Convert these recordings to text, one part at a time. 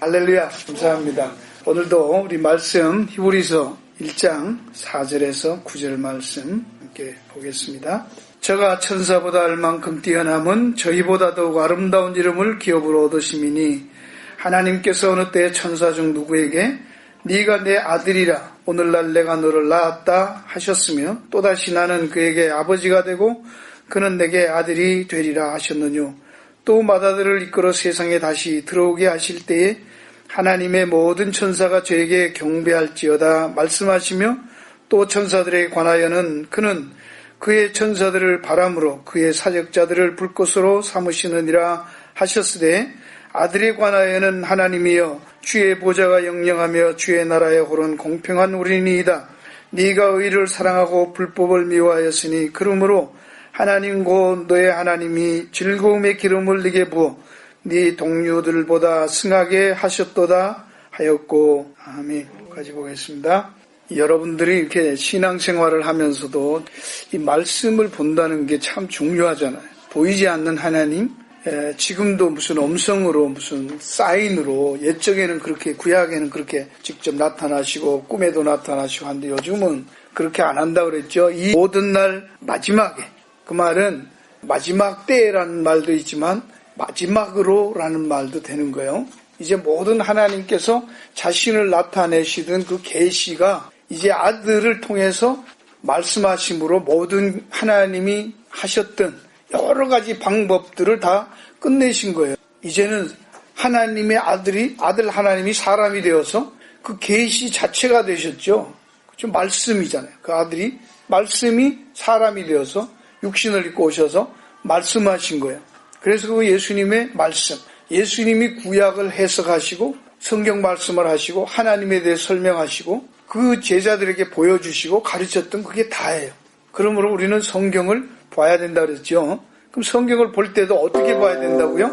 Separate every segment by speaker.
Speaker 1: 할렐루야, 감사합니다. 오늘도 우리 말씀 히브리서 1장 4절에서 9절 말씀 함께 보겠습니다. 저가 천사보다 얼만큼 뛰어남은 저희보다 더욱 아름다운 이름을 기업으로 얻으심이니 하나님께서 어느 때 천사 중 누구에게 네가 내 아들이라 오늘날 내가 너를 낳았다 하셨으며 또다시 나는 그에게 아버지가 되고 그는 내게 아들이 되리라 하셨느뇨. 또 맏아들을 이끌어 세상에 다시 들어오게 하실 때에 하나님의 모든 천사가 저에게 경배할지어다 말씀하시며 또 천사들에 관하여는 그는 그의 천사들을 바람으로 그의 사역자들을 불꽃으로 삼으시느니라 하셨으되 아들에 관하여는 하나님이여 주의 보좌가 영영하며 주의 나라의 홀은 공평한 우리니이다. 네가 의를 사랑하고 불법을 미워하였으니 그러므로 하나님 곧 너의 하나님이 즐거움의 기름을 네게 부어 네 동료들보다 승하게 하셨도다 하였고 아멘. 까지 보겠습니다. 여러분들이 이렇게 신앙생활을 하면서도 이 말씀을 본다는 게 참 중요하잖아요. 보이지 않는 하나님, 지금도 무슨 음성으로 무슨 사인으로 옛적에는 그렇게 구약에는 그렇게 직접 나타나시고 꿈에도 나타나시고 하는데 요즘은 그렇게 안 한다고 그랬죠. 이 모든 날 마지막에, 그 말은 마지막 때라는 말도 있지만 마지막으로 라는 말도 되는 거예요. 이제 모든 하나님께서 자신을 나타내시던 그 계시가 이제 아들을 통해서 말씀하심으로 모든 하나님이 하셨던 여러 가지 방법들을 다 끝내신 거예요. 이제는 하나님의 아들 하나님이 사람이 되어서 그 계시 자체가 되셨죠. 그렇죠? 말씀이잖아요. 그 아들이 말씀이 사람이 되어서 육신을 입고 오셔서 말씀하신 거예요. 그래서 그 예수님의 말씀, 예수님이 구약을 해석하시고 성경 말씀을 하시고 하나님에 대해 설명하시고 그 제자들에게 보여주시고 가르쳤던 그게 다예요. 그러므로 우리는 성경을 봐야 된다 그랬죠. 그럼 성경을 볼 때도 어떻게 봐야 된다고요?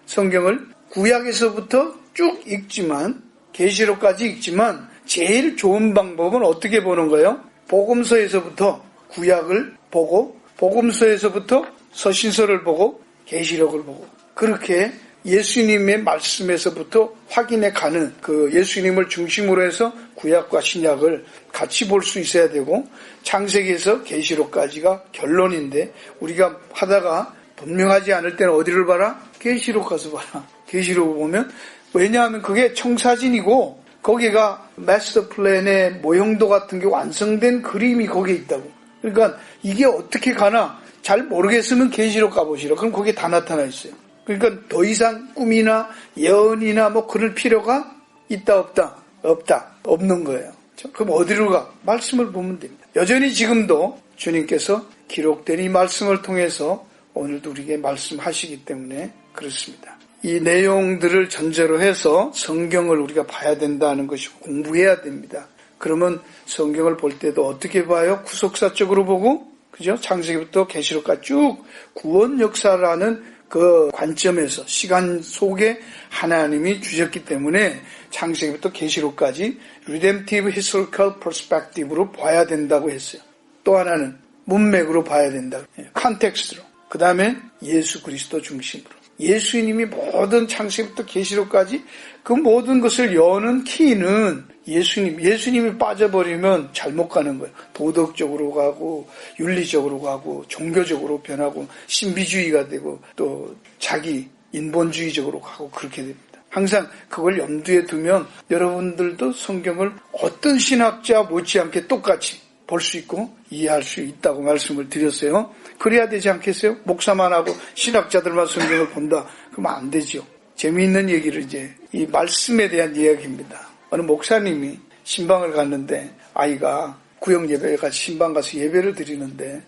Speaker 1: 성경을 구약에서부터 쭉 읽지만 계시록까지 읽지만 제일 좋은 방법은 어떻게 보는 거예요? 복음서에서부터 구약을 보고 복음서에서부터 서신서를 보고 계시록을 보고 그렇게 예수님의 말씀에서부터 확인해 가는 그 예수님을 중심으로 해서 구약과 신약을 같이 볼 수 있어야 되고 창세기에서 계시록까지가 결론인데 우리가 하다가 분명하지 않을 때는 어디를 봐라? 계시록 가서 봐라. 계시록을 보면 왜냐하면 그게 청사진이고 거기가 마스터 플랜의 모형도 같은 게 완성된 그림이 거기에 있다고. 그러니까 이게 어떻게 가나 잘 모르겠으면 계시록 가보시라. 그럼 거기에 다 나타나 있어요. 그러니까 더 이상 꿈이나 예언이나 뭐 그럴 필요가 있다 없다? 없다. 없는 거예요. 그럼 어디로 가? 말씀을 보면 됩니다. 여전히 지금도 주님께서 기록된 이 말씀을 통해서 오늘도 우리에게 말씀하시기 때문에 그렇습니다. 이 내용들을 전제로 해서 성경을 우리가 봐야 된다는 것이 공부해야 됩니다. 그러면 성경을 볼 때도 어떻게 봐요? 구속사적으로 보고 그죠? 창세기부터 계시록까지 쭉 구원 역사라는 그 관점에서 시간 속에 하나님이 주셨기 때문에 창세기부터 계시록까지 Redemptive Historical Perspective로 봐야 된다고 했어요. 또 하나는 문맥으로 봐야 된다. 컨텍스트로. 그 다음에 예수 그리스도 중심으로. 예수님이 모든 창세기부터 계시록까지 그 모든 것을 여는 키는 예수님이 빠져버리면 잘못 가는 거예요. 도덕적으로 가고 윤리적으로 가고 종교적으로 변하고 신비주의가 되고 또 자기 인본주의적으로 가고 그렇게 됩니다. 항상 그걸 염두에 두면 여러분들도 성경을 어떤 신학자 못지않게 똑같이 볼 수 있고 이해할 수 있다고 말씀을 드렸어요. 그래야 되지 않겠어요? 목사만 하고 신학자들만 성경을 본다. 그러면 안 되죠. 재미있는 얘기를 이제 이 말씀에 대한 이야기입니다. 어느 목사님이 신방을 갔는데 아이가 구역 예배에 같이 신방 가서 예배를 드리는데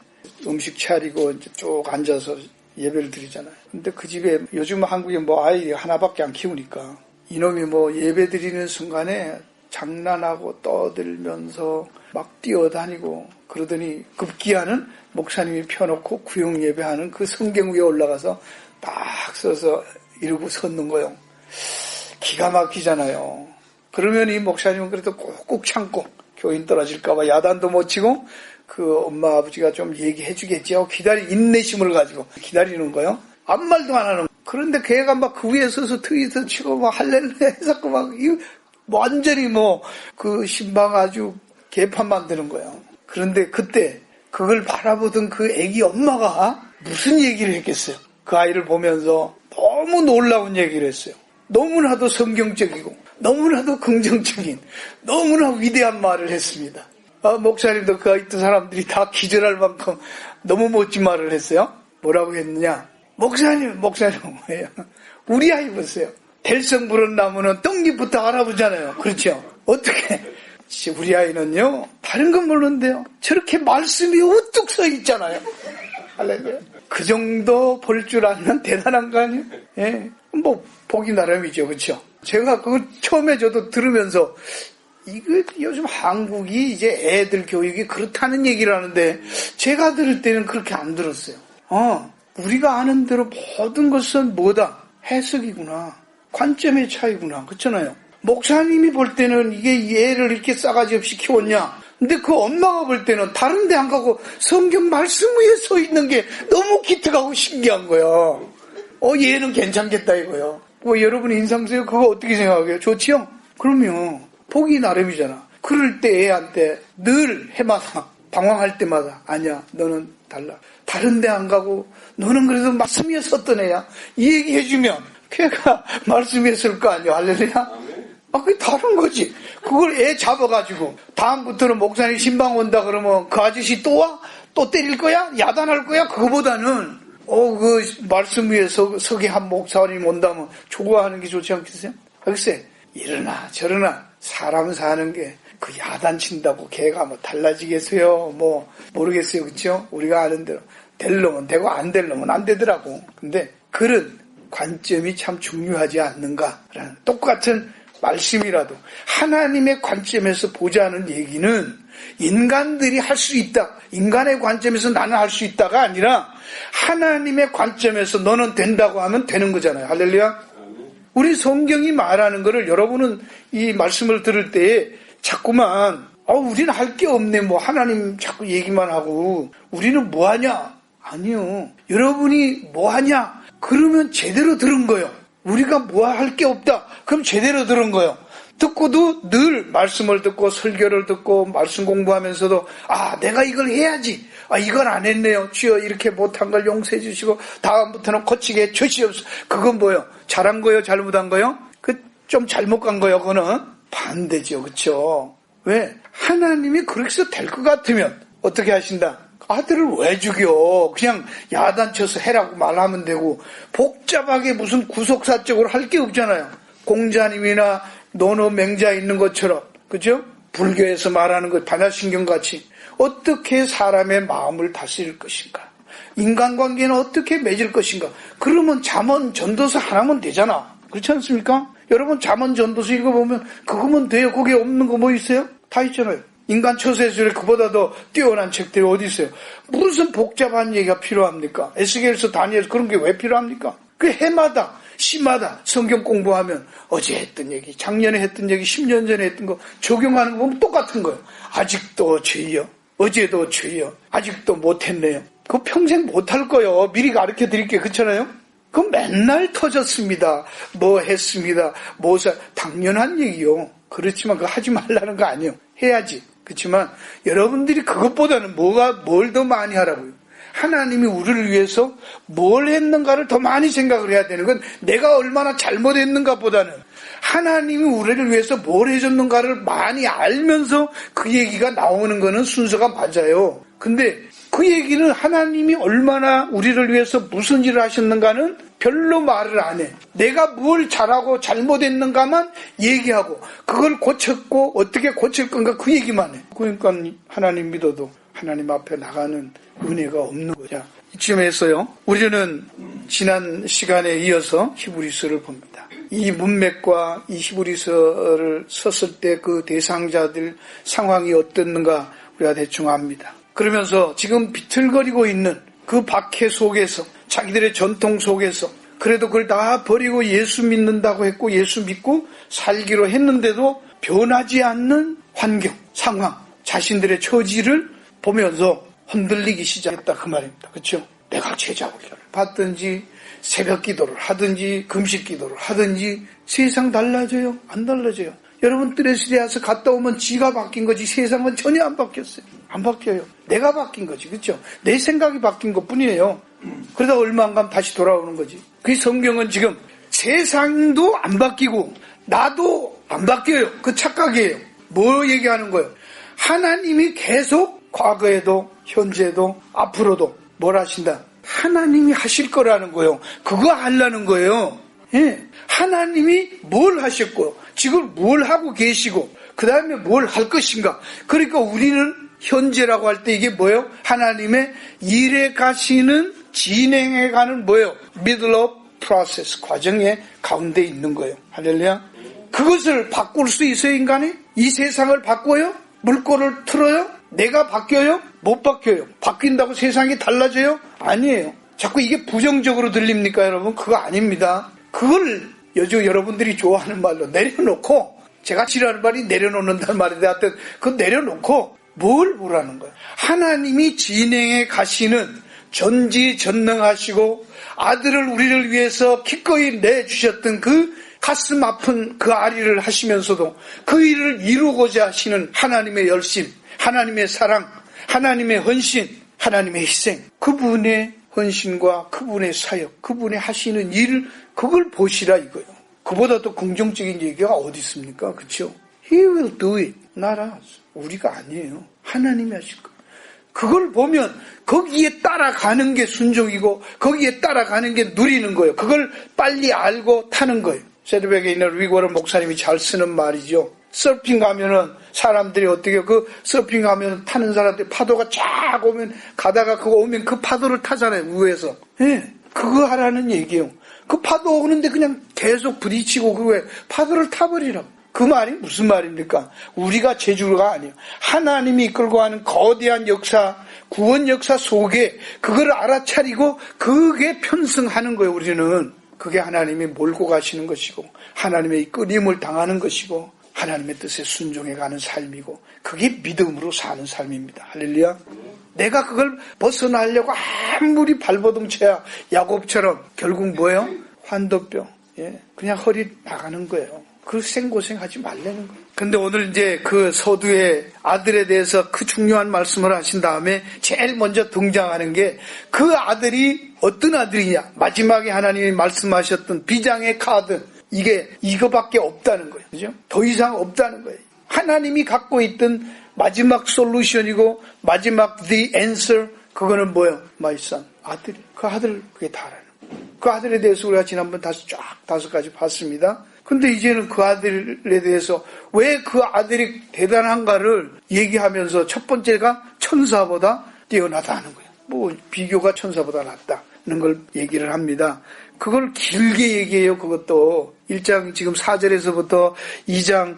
Speaker 1: 음식 차리고 이제 쭉 앉아서 예배를 드리잖아요. 근데 그 집에 요즘 한국에 뭐 아이 하나밖에 안 키우니까 이놈이 뭐 예배 드리는 순간에 장난하고 떠들면서 막 뛰어다니고 그러더니 급기야는 목사님이 펴놓고 구역 예배하는 그 성경 위에 올라가서 딱 서서 이러고 섰는 거예요. 기가 막히잖아요. 그러면 이 목사님은 그래도 꾹꾹 참고 교인 떨어질까봐 야단도 못 치고 그 엄마 아버지가 좀 얘기해 주겠지 하고 인내심을 가지고 기다리는 거예요. 아무 말도 안 하는 거예요. 그런데 걔가 막 그 위에 서서 트위터 치고 막 할렐루야 해서 막 완전히 그 신방 아주 개판 만드는 거예요. 그런데 그때 그걸 바라보던 그 애기 엄마가 무슨 얘기를 했겠어요? 그 아이를 보면서 너무 놀라운 얘기를 했어요. 너무나도 성경적이고 너무나도 긍정적인 너무나 위대한 말을 했습니다. 목사님도 그 있던 사람들이 다 기절할 만큼 너무 멋진 말을 했어요. 뭐라고 했느냐? 목사님 뭐예요? 우리 아이 보세요. 될성 부른 나무는 떡잎부터 알아보잖아요. 그렇죠? 어떻게? 우리 아이는요, 다른 건 모르는데요. 저렇게 말씀이 우뚝 서 있잖아요. 할렐루야. 그 정도 볼 줄 아는 대단한 거 아니에요? 예. 보기 나름이죠. 그렇죠? 제가 그걸 처음에 저도 들으면서, 이거 요즘 한국이 이제 애들 교육이 그렇다는 얘기를 하는데, 제가 들을 때는 그렇게 안 들었어요. 우리가 아는 대로 모든 것은 뭐다? 해석이구나. 관점의 차이구나. 그렇잖아요. 목사님이 볼 때는 이게 얘를 이렇게 싸가지 없이 키웠냐? 근데 그 엄마가 볼 때는 다른 데 안 가고 성경 말씀 위에 서 있는 게 너무 기특하고 신기한 거예요. 얘는 괜찮겠다 이거요. 여러분 인상세요? 그거 어떻게 생각해요? 좋지요? 그럼요. 보기 나름이잖아. 그럴 때 애한테 늘 해마다 방황할 때마다 아니야 너는 달라. 다른 데 안 가고 너는 그래도 말씀 위에 섰던 애야. 이 얘기 해주면 걔가 말씀 위에 설 거 아니야. 할렐루야. 그게 다른 거지. 그걸 애 잡아가지고 다음부터는 목사님 신방 온다 그러면 그 아저씨 또 와? 또 때릴 거야? 야단할 거야? 그거보다는 그 말씀 위에 서게 한 목사님 온다면 좋아하는 게 좋지 않겠어요? 글쎄 이러나 저러나 사람 사는 게 그 야단 친다고 걔가 달라지겠어요? 모르겠어요. 그렇죠? 우리가 아는 대로 될 놈은 되고 안 될 놈은 안 되더라고. 근데 그런 관점이 참 중요하지 않는가라는 똑같은 말씀이라도 하나님의 관점에서 보자는 얘기는 인간들이 할 수 있다. 인간의 관점에서 나는 할 수 있다가 아니라 하나님의 관점에서 너는 된다고 하면 되는 거잖아요. 할렐루야. 우리 성경이 말하는 거를 여러분은 이 말씀을 들을 때에 자꾸만 우리는 할 게 없네. 하나님 자꾸 얘기만 하고 우리는 뭐 하냐? 아니요. 여러분이 뭐 하냐? 그러면 제대로 들은 거예요. 우리가 뭐 할 게 없다. 그럼 제대로 들은 거예요. 듣고도 늘 말씀을 듣고 설교를 듣고 말씀 공부하면서도 내가 이걸 해야지. 이걸 안 했네요. 주여 이렇게 못한 걸 용서해 주시고 다음부터는 고치게 해 주시옵소서. 그건 뭐예요? 잘한 거예요? 잘못한 거예요? 좀 잘못 간 거예요? 그거는 반대죠. 그렇죠? 왜? 하나님이 그렇게 해서 될 것 같으면 어떻게 하신다? 아들을 왜 죽여? 그냥 야단쳐서 해라고 말하면 되고 복잡하게 무슨 구속사적으로 할 게 없잖아요. 공자님이나 논어 맹자 있는 것처럼 그죠? 불교에서 말하는 것 반야신경같이 어떻게 사람의 마음을 다스릴 것인가? 인간관계는 어떻게 맺을 것인가? 그러면 잠언 전도서 하나면 되잖아. 그렇지 않습니까? 여러분 잠언 전도서 읽어보면 그거면 돼요. 거기에 없는 거 뭐 있어요? 다 있잖아요. 인간 처세술에 그보다 더 뛰어난 책들이 어디 있어요? 무슨 복잡한 얘기가 필요합니까? 에스겔서 다니엘서 그런 게 왜 필요합니까? 그 해마다 시마다 성경 공부하면 어제 했던 얘기, 작년에 했던 얘기, 10년 전에 했던 거 적용하는 거 보면 똑같은 거예요. 아직도 죄요. 어제도 죄요. 아직도 못했네요. 그거 평생 못할 거예요. 미리 가르쳐 드릴게요. 그렇잖아요? 그건 맨날 터졌습니다. 뭐 했습니다. 당연한 얘기요. 그렇지만 그거 하지 말라는 거 아니에요. 해야지. 그렇지만 여러분들이 그것보다는 뭘 더 많이 하라고요. 하나님이 우리를 위해서 뭘 했는가를 더 많이 생각을 해야 되는 건 내가 얼마나 잘못했는가 보다는 하나님이 우리를 위해서 뭘 해줬는가를 많이 알면서 그 얘기가 나오는 거는 순서가 맞아요. 근데 그 얘기는 하나님이 얼마나 우리를 위해서 무슨 일을 하셨는가는 별로 말을 안 해. 내가 뭘 잘하고 잘못했는가만 얘기하고 그걸 고쳤고 어떻게 고칠 건가 그 얘기만 해. 그러니까 하나님 믿어도 하나님 앞에 나가는 은혜가 없는 거죠. 이쯤에서요. 우리는 지난 시간에 이어서 히브리서를 봅니다. 이 문맥과 이 히브리서를 썼을 때 그 대상자들 상황이 어땠는가 우리가 대충 압니다. 그러면서 지금 비틀거리고 있는 그 박해 속에서 자기들의 전통 속에서 그래도 그걸 다 버리고 예수 믿는다고 했고 예수 믿고 살기로 했는데도 변하지 않는 환경, 상황, 자신들의 처지를 보면서 흔들리기 시작했다 그 말입니다. 그렇죠? 내가 제자훈련을 받든지 새벽 기도를 하든지 금식 기도를 하든지 세상 달라져요? 안 달라져요? 여러분 뜨레스리아서 갔다 오면 지가 바뀐 거지 세상은 전혀 안 바뀌었어요. 안 바뀌어요. 내가 바뀐 거지. 그렇죠? 내 생각이 바뀐 것뿐이에요. 그러다 얼마 안 가면 다시 돌아오는 거지. 그 성경은 지금 세상도 안 바뀌고 나도 안 바뀌어요. 그 착각이에요. 뭐 얘기하는 거예요? 하나님이 계속 과거에도 현재도 앞으로도 뭘 하신다? 하나님이 하실 거라는 거예요. 그거 하려는 거예요. 예. 하나님이 뭘 하셨고 지금 뭘 하고 계시고 그 다음에 뭘 할 것인가. 그러니까 우리는 현재라고 할 때 이게 뭐예요? 하나님의 일에 가시는 진행해 가는 뭐예요? middle of process 과정의 가운데 있는 거예요. 할렐루야. 그것을 바꿀 수 있어요, 인간이? 이 세상을 바꿔요? 물꼬를 틀어요? 내가 바뀌어요? 못 바뀌어요. 바뀐다고 세상이 달라져요? 아니에요. 자꾸 이게 부정적으로 들립니까, 여러분? 그거 아닙니다. 그걸 요즘 여러분들이 좋아하는 말로 내려놓고, 제가 싫어하는 말이 내려놓는다는 말인데 하여튼 그거 내려놓고 뭘 보라는 거예요? 하나님이 진행해 가시는 전지전능하시고 아들을 우리를 위해서 기꺼이 내주셨던 그 가슴 아픈 그 아리를 하시면서도 그 일을 이루고자 하시는 하나님의 열심, 하나님의 사랑, 하나님의 헌신, 하나님의 희생, 그분의 헌신과 그분의 사역, 그분의 하시는 일, 그걸 보시라 이거예요. 그보다 더 긍정적인 얘기가 어디 있습니까? 그렇죠? He will do it, not us. 우리가 아니에요. 하나님이 하실 거예요. 그걸 보면 거기에 따라가는 게 순종이고 거기에 따라가는 게 누리는 거예요. 그걸 빨리 알고 타는 거예요. 세드백에 있는 리고런 목사님이 잘 쓰는 말이죠. 서핑 가면은 사람들이 어떻게 그 서핑 가면 타는 사람들이 파도가 쫙 오면 가다가 그거 오면 그 파도를 타잖아요. 위에서. 예, 그거 하라는 얘기예요. 그 파도 오는데 그냥 계속 부딪히고 그거에 파도를 타버리라고. 그 말이 무슨 말입니까? 우리가 제주가 아니에요. 하나님이 이끌고 가는 거대한 역사, 구원 역사 속에 그걸 알아차리고 그게 편승하는 거예요. 우리는. 그게 하나님이 몰고 가시는 것이고 하나님의 끌림을 당하는 것이고 하나님의 뜻에 순종해가는 삶이고 그게 믿음으로 사는 삶입니다. 할렐루야. 내가 그걸 벗어나려고 아무리 발버둥쳐야 야곱처럼 결국 뭐예요? 환도뼈. 예, 그냥 허리 나가는 거예요. 그 생고생하지 말라는 거예요. 근데 오늘 이제 그 서두의 아들에 대해서 그 중요한 말씀을 하신 다음에 제일 먼저 등장하는 게 그 아들이 어떤 아들이냐. 마지막에 하나님이 말씀하셨던 비장의 카드. 이게 이거밖에 없다는 거예요. 그죠? 더 이상 없다는 거예요. 하나님이 갖고 있던 마지막 솔루션이고 마지막 the answer 그거는 뭐예요? My son. 아들. 그 아들 그게 다라는 거예요. 그 아들에 대해서 우리가 지난번 다섯 가지 봤습니다. 근데 이제는 그 아들에 대해서 왜 그 아들이 대단한가를 얘기하면서 첫 번째가 천사보다 뛰어나다는 거예요. 뭐 비교가 천사보다 낫다는 걸 얘기를 합니다. 그걸 길게 얘기해요. 그것도 1장 지금 4절에서부터 2장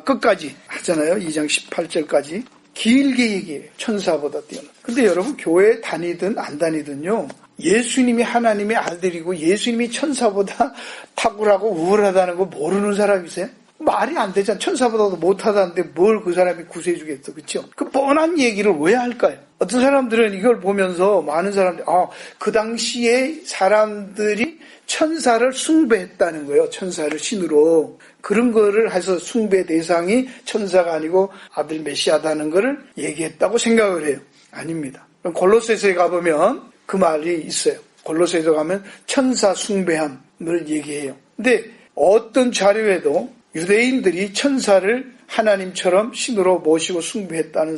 Speaker 1: 끝까지 하잖아요. 2장 18절까지 길게 얘기해요. 천사보다 뛰어나. 근데 여러분 교회 다니든 안 다니든요. 예수님이 하나님의 아들이고 예수님이 천사보다 탁월하고 우월하다는 거 모르는 사람이세요? 말이 안 되잖아. 천사보다도 못하다는데 뭘 그 사람이 구세주겠어. 그렇죠? 그 뻔한 얘기를 왜 할까요? 어떤 사람들은 이걸 보면서 많은 사람들이 그 당시에 사람들이 천사를 숭배했다는 거예요. 천사를 신으로. 그런 거를 해서 숭배 대상이 천사가 아니고 아들 메시아다는 거를 얘기했다고 생각을 해요. 아닙니다. 골로새서에 가보면 그 말이 있어요. 골로새서 가면 천사 숭배함을 얘기해요. 근데 어떤 자료에도 유대인들이 천사를 하나님처럼 신으로 모시고 숭배했다는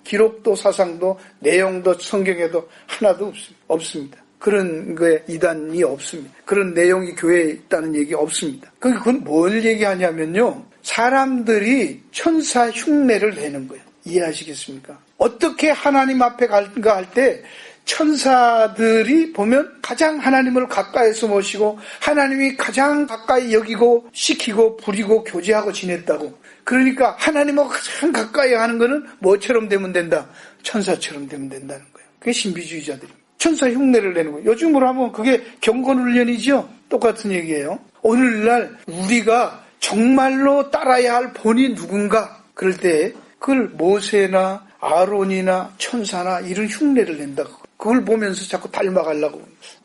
Speaker 1: 기록도 사상도 내용도 성경에도 하나도 없습니다. 그런 거에 이단이 없습니다. 그런 내용이 교회에 있다는 얘기 없습니다. 그건 뭘 얘기하냐면요. 사람들이 천사 흉내를 내는 거예요. 이해하시겠습니까? 어떻게 하나님 앞에 갈까 할 때 천사들이 보면 가장 하나님을 가까이서 모시고 하나님이 가장 가까이 여기고 시키고 부리고 교제하고 지냈다고. 그러니까 하나님하고 가장 가까이 하는 거는 뭐처럼 되면 된다? 천사처럼 되면 된다는 거예요. 그게 신비주의자들입니다. 천사 흉내를 내는 거예요. 요즘으로 하면 그게 경건훈련이죠. 똑같은 얘기예요. 오늘날 우리가 정말로 따라야 할 본이 누군가 그럴 때 그걸 모세나 아론이나 천사나 이런 흉내를 낸다고. 그걸 보면서 자꾸 닮아가려고.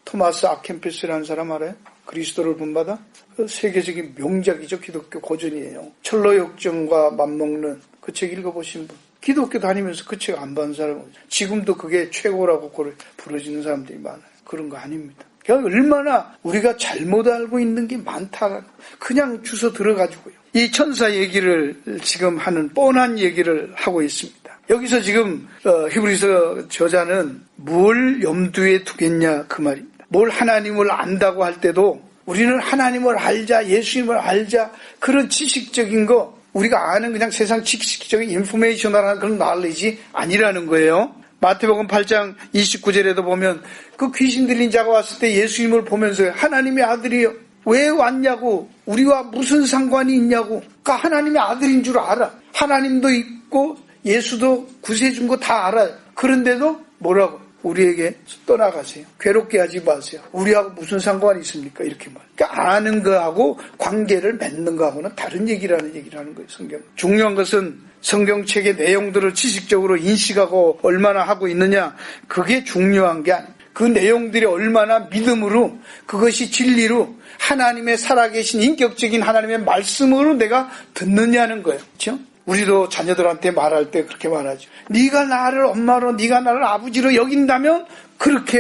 Speaker 1: 토마스 아켄피스라는 사람 알아요? 그리스도를 본받아? 그 세계적인 명작이죠. 기독교 고전이에요. 철로역정과 맞먹는 그 책 읽어보신 분. 기독교 다니면서 그 책 안 받은 사람은 지금도 그게 최고라고 부르짖는 사람들이 많아요. 그런 거 아닙니다. 그러니까 얼마나 우리가 잘못 알고 있는 게 많다. 그냥 주워 들어가지고요. 이 천사 얘기를 지금 하는 뻔한 얘기를 하고 있습니다. 여기서 지금 히브리서 저자는 뭘 염두에 두겠냐 그 말입니다. 뭘 하나님을 안다고 할 때도 우리는 하나님을 알자, 예수님을 알자, 그런 지식적인 거 우리가 아는 그냥 세상 지식적인 인포메이셔널한 그런 날리지 아니라는 거예요. 마태복음 8장 29절에도 보면 그 귀신 들린 자가 왔을 때 예수님을 보면서 하나님의 아들이요, 왜 왔냐고, 우리와 무슨 상관이 있냐고. 그러니까 하나님의 아들인 줄 알아. 하나님도 있고 예수도 구세준 거 다 알아요. 그런데도 뭐라고? 우리에게 떠나가세요. 괴롭게 하지 마세요. 우리하고 무슨 상관이 있습니까? 이렇게 말. 그러니까 아는 거하고 관계를 맺는 거하고는 다른 얘기를 하는 거예요. 성경. 중요한 것은 성경책의 내용들을 지식적으로 인식하고 얼마나 하고 있느냐. 그게 중요한 게 아니에요. 그 내용들이 얼마나 믿음으로, 그것이 진리로 하나님의 살아계신 인격적인 하나님의 말씀으로 내가 듣느냐는 거예요. 그렇죠? 우리도 자녀들한테 말할 때 그렇게 말하죠. 네가 나를 엄마로, 네가 나를 아버지로 여긴다면 그렇게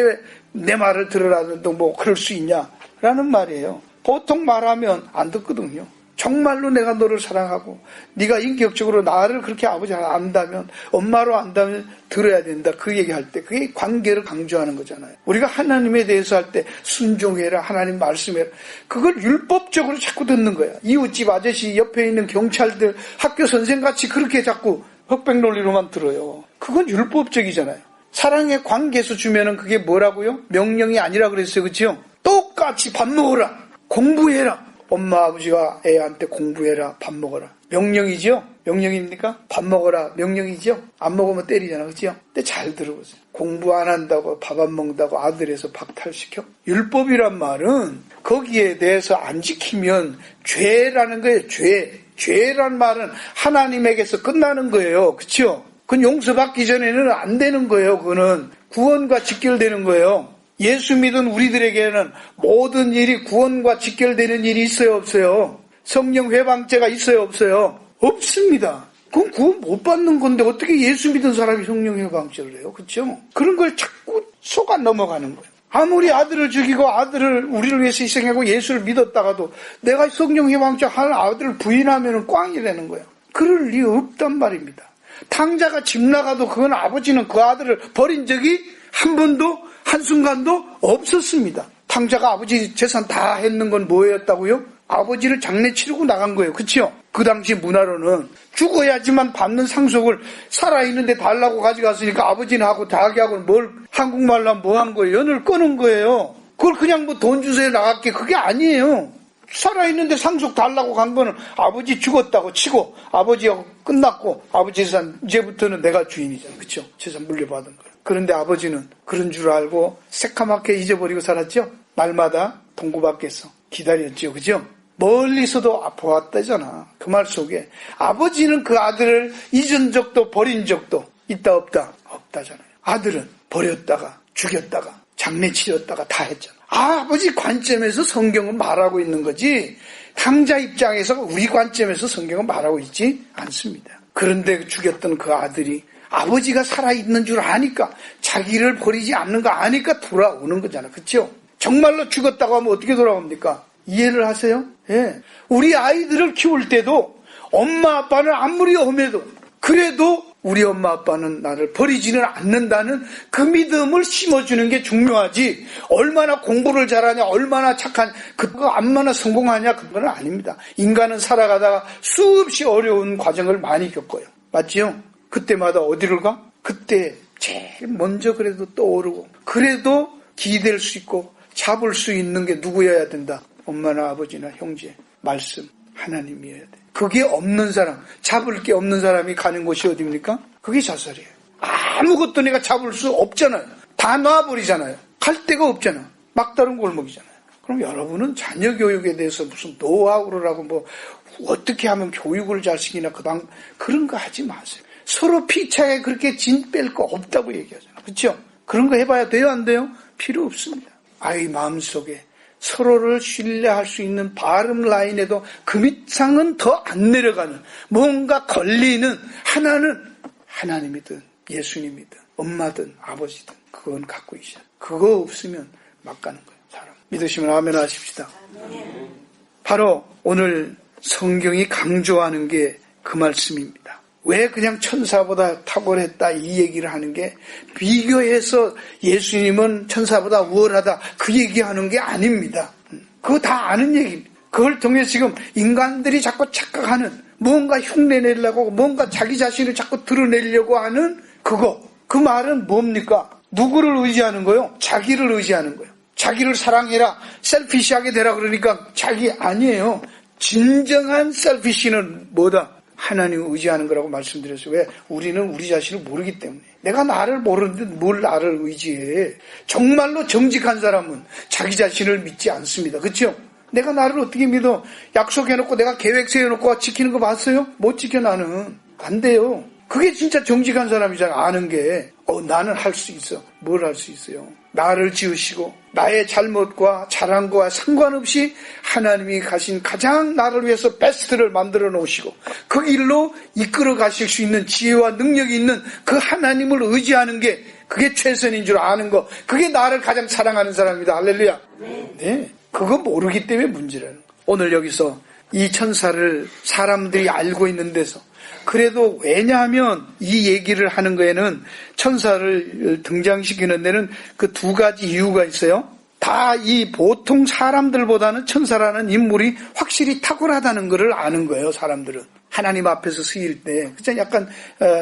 Speaker 1: 내 말을 들으라도 뭐 그럴 수 있냐라는 말이에요. 보통 말하면 안 듣거든요. 정말로 내가 너를 사랑하고 네가 인격적으로 나를 그렇게 아버지로 안다면, 엄마로 안다면 들어야 된다. 그 얘기할 때 그게 관계를 강조하는 거잖아요. 우리가 하나님에 대해서 할 때 순종해라, 하나님 말씀해라, 그걸 율법적으로 자꾸 듣는 거야. 이웃집 아저씨, 옆에 있는 경찰들, 학교 선생같이 그렇게 자꾸 흑백 논리로만 들어요. 그건 율법적이잖아요. 사랑의 관계에서 주면은 그게 뭐라고요? 명령이 아니라 그랬어요. 그렇죠? 똑같이 밥 먹어라, 공부해라. 엄마 아버지가 애한테 공부해라, 밥 먹어라. 명령이죠? 명령입니까? 밥 먹어라 명령이죠? 안 먹으면 때리잖아. 그렇죠? 근데 잘 들어보세요. 공부 안 한다고, 밥 안 먹는다고 아들에서 박탈시켜? 율법이란 말은 거기에 대해서 안 지키면 죄라는 거예요. 죄란 말은 하나님에게서 끝나는 거예요. 그렇죠? 그건 용서받기 전에는 안 되는 거예요. 그거는 구원과 직결되는 거예요. 예수 믿은 우리들에게는 모든 일이 구원과 직결되는 일이 있어요, 없어요? 성령 회방죄가 있어요, 없어요? 없습니다. 그건 구원 못 받는 건데 어떻게 예수 믿은 사람이 성령 회방죄를 해요? 그렇죠? 그런 걸 자꾸 속아 넘어가는 거예요. 아무리 아들을 죽이고 아들을 우리를 위해서 희생하고 예수를 믿었다가도 내가 성령 회방죄 하는 아들을 부인하면 꽝이라는 거예요. 그럴 리 없단 말입니다. 탕자가 집 나가도 그건 아버지는 그 아들을 버린 적이 한 번도 한순간도 없었습니다. 탕자가 아버지 재산 다 했는 건 뭐였다고요? 아버지를 장례 치르고 나간 거예요. 그렇죠? 그 당시 문화로는 죽어야지만 받는 상속을 살아있는데 달라고 가져갔으니까 아버지는 하고 자기하고는 뭘, 한국말로 하면 뭐 하는 거예요? 연을 끄는 거예요. 그걸 그냥 뭐 돈 주세요 나갈게, 그게 아니에요. 살아있는데 상속 달라고 간 거는 아버지 죽었다고 치고 아버지하고 끝났고, 아버지 재산 이제부터는 내가 주인이잖아. 그렇죠? 재산 물려받은 거예요. 그런데 아버지는 그런 줄 알고 새카맣게 잊어버리고 살았죠. 날마다 동구 밖에서 기다렸죠. 그죠? 멀리서도 보았다잖아. 그 말 속에 아버지는 그 아들을 잊은 적도 버린 적도 있다 없다? 없다잖아요. 아들은 버렸다가 죽였다가 장례 치렀다가 다 했잖아. 아버지 관점에서 성경은 말하고 있는 거지, 탕자 입장에서 우리 관점에서 성경은 말하고 있지 않습니다. 그런데 죽였던 그 아들이 아버지가 살아있는 줄 아니까, 자기를 버리지 않는 거 아니까 돌아오는 거잖아. 그렇죠? 정말로 죽었다고 하면 어떻게 돌아옵니까? 이해를 하세요? 예. 우리 아이들을 키울 때도 엄마 아빠는 아무리 엄해도 그래도 우리 엄마 아빠는 나를 버리지는 않는다는 그 믿음을 심어주는 게 중요하지, 얼마나 공부를 잘하냐, 얼마나 착한, 그거 얼마나 성공하냐, 그건 아닙니다. 인간은 살아가다가 수없이 어려운 과정을 많이 겪어요. 맞지요? 그때마다 어디를 가? 그때 제일 먼저 그래도 떠오르고, 그래도 기댈 수 있고 잡을 수 있는 게 누구여야 된다? 엄마나 아버지나 형제, 말씀, 하나님이어야 돼. 그게 없는 사람, 잡을 게 없는 사람이 가는 곳이 어디입니까? 그게 자살이에요. 아무것도 내가 잡을 수 없잖아요. 다 놔버리잖아요. 갈 데가 없잖아. 막다른 골목이잖아요. 그럼 여러분은 자녀 교육에 대해서 무슨 노하우라고 뭐 어떻게 하면 교육을 잘 시키나 그런 거 하지 마세요. 서로 피차에 그렇게 진 뺄 거 없다고 얘기하잖아요. 그렇죠? 그런 거 해봐야 돼요, 안 돼요? 필요 없습니다. 아이 마음속에 서로를 신뢰할 수 있는 바른 라인에도 그 밑상은 더 안 내려가는 뭔가 걸리는 하나는 하나님이든 예수님이든 엄마든 아버지든 그건 갖고 있어요. 그거 없으면 막 가는 거예요. 사람 믿으시면 아멘 하십시다. 바로 오늘 성경이 강조하는 게 그 말씀입니다. 왜 그냥 천사보다 탁월했다 이 얘기를 하는 게 비교해서 예수님은 천사보다 우월하다 그 얘기하는 게 아닙니다. 그거 다 아는 얘기입니다. 그걸 통해서 지금 인간들이 자꾸 착각하는 뭔가 흉내내려고 뭔가 자기 자신을 자꾸 드러내려고 하는 그거 그 말은 뭡니까? 누구를 의지하는 거요? 자기를 의지하는 거예요. 자기를 사랑해라 셀피시하게 되라 그러니까 자기 아니에요. 진정한 셀피시는 뭐다? 하나님을 의지하는 거라고 말씀드렸어요. 왜? 우리는 우리 자신을 모르기 때문에. 내가 나를 모르는데 뭘 나를 의지해. 정말로 정직한 사람은 자기 자신을 믿지 않습니다. 그렇죠? 내가 나를 어떻게 믿어? 약속해놓고 내가 계획 세워놓고 지키는 거 봤어요? 못 지켜 나는. 안 돼요. 그게 진짜 정직한 사람이잖아. 아는 게. 나는 할 수 있어. 뭘 할 수 있어요? 나를 지으시고 나의 잘못과 자랑과 상관없이 하나님이 가신 가장 나를 위해서 베스트를 만들어 놓으시고 그 길로 이끌어 가실 수 있는 지혜와 능력이 있는 그 하나님을 의지하는 게 그게 최선인 줄 아는 거 그게 나를 가장 사랑하는 사람입니다. 할렐루야. 네, 그거 모르기 때문에 문제라는 거. 오늘 여기서 이 천사를 사람들이 알고 있는 데서 그래도 왜냐하면 이 얘기를 하는 거에는 천사를 등장시키는 데는 그 두 가지 이유가 있어요. 다 이 보통 사람들보다는 천사라는 인물이 확실히 탁월하다는 것을 아는 거예요. 사람들은. 하나님 앞에서 쓰일 때. 그죠? 약간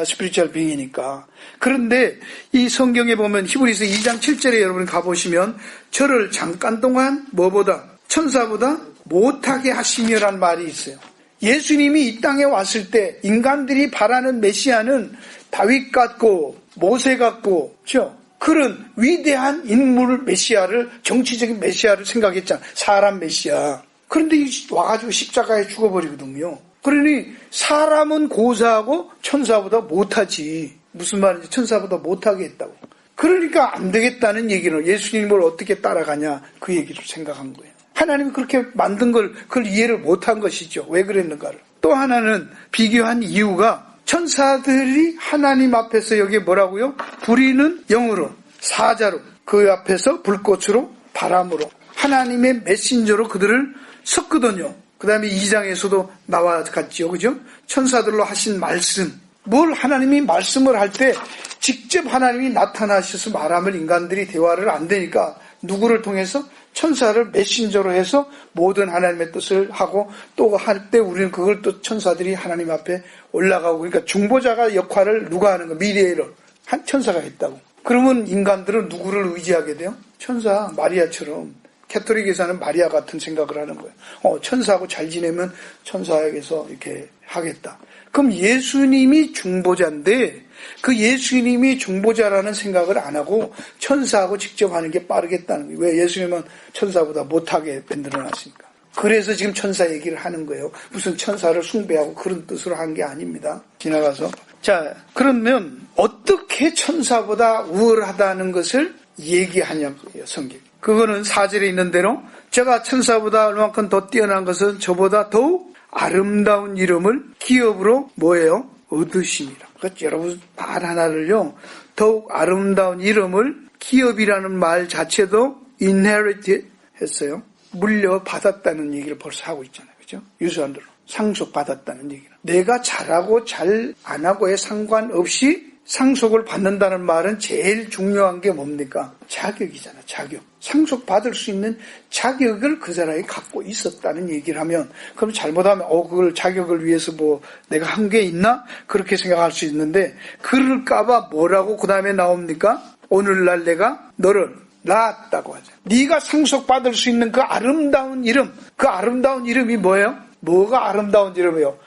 Speaker 1: 스피리추얼 빙이니까. 그런데 이 성경에 보면 히브리서 2장 7절에 여러분 가보시면 저를 잠깐 동안 뭐보다 천사보다 못하게 하시며라는 말이 있어요. 예수님이 이 땅에 왔을 때 인간들이 바라는 메시아는 다윗 같고 모세 같고 그렇죠? 그런 위대한 인물 메시아를 정치적인 메시아를 생각했잖아. 사람 메시아. 그런데 와가지고 십자가에 죽어버리거든요. 그러니 사람은 고사하고 천사보다 못하지. 무슨 말인지 천사보다 못하게 했다고. 그러니까 안 되겠다는 얘기는 예수님을 어떻게 따라가냐 그 얘기를 생각한 거예요. 하나님이 그렇게 만든 걸 그걸 이해를 못한 것이죠. 왜 그랬는가를. 또 하나는 비교한 이유가 천사들이 하나님 앞에서 여기 뭐라고요? 불이는 영으로 사자로 그 앞에서 불꽃으로 바람으로 하나님의 메신저로 그들을 섰거든요. 그 다음에 2장에서도 나와갔지요. 그죠? 천사들로 하신 말씀. 뭘 하나님이 말씀을 할 때 직접 하나님이 나타나셔서 말하면 인간들이 대화를 안 되니까 누구를 통해서? 천사를 메신저로 해서 모든 하나님의 뜻을 하고 또 할 때 우리는 그걸 또 천사들이 하나님 앞에 올라가고 그러니까 중보자가 역할을 누가 하는 거 미디에이터 한 천사가 했다고. 그러면 인간들은 누구를 의지하게 돼요? 천사 마리아처럼 캐토릭에서는 마리아 같은 생각을 하는 거예요. 천사하고 잘 지내면 천사에게서 이렇게 하겠다. 그럼 예수님이 중보자인데 그 예수님이 중보자라는 생각을 안 하고 천사하고 직접 하는 게 빠르겠다는 거예요. 왜? 예수님은 천사보다 못하게 만들어놨으니까. 그래서 지금 천사 얘기를 하는 거예요. 무슨 천사를 숭배하고 그런 뜻으로 한 게 아닙니다. 지나가서. 자, 그러면 어떻게 천사보다 우월하다는 것을 얘기하냐고요, 성경. 그거는 4절에 있는 대로 제가 천사보다 얼만큼 더 뛰어난 것은 저보다 더욱 아름다운 이름을 기업으로 뭐예요? 얻으심이라. 그렇죠. 여러분 말 하나를요. 더욱 아름다운 이름을 기업이라는 말 자체도 inherit 했어요. 물려받았다는 얘기를 벌써 하고 있잖아요. 그죠? 유수한대로 상속받았다는 얘기는. 내가 잘하고 잘 안 하고에 상관없이 상속을 받는다는 말은 제일 중요한 게 뭡니까? 자격이잖아. 자격. 상속받을 수 있는 자격을 그 사람이 갖고 있었다는 얘기를 하면 그럼 잘못하면 그걸 자격을 위해서 뭐 내가 한 게 있나? 그렇게 생각할 수 있는데 그럴까봐 뭐라고 그 다음에 나옵니까? 오늘날 내가 너를 낳았다고 하죠. 네가 상속받을 수 있는 그 아름다운 이름. 그 아름다운 이름이 뭐예요? 뭐가 아름다운 이름이에요?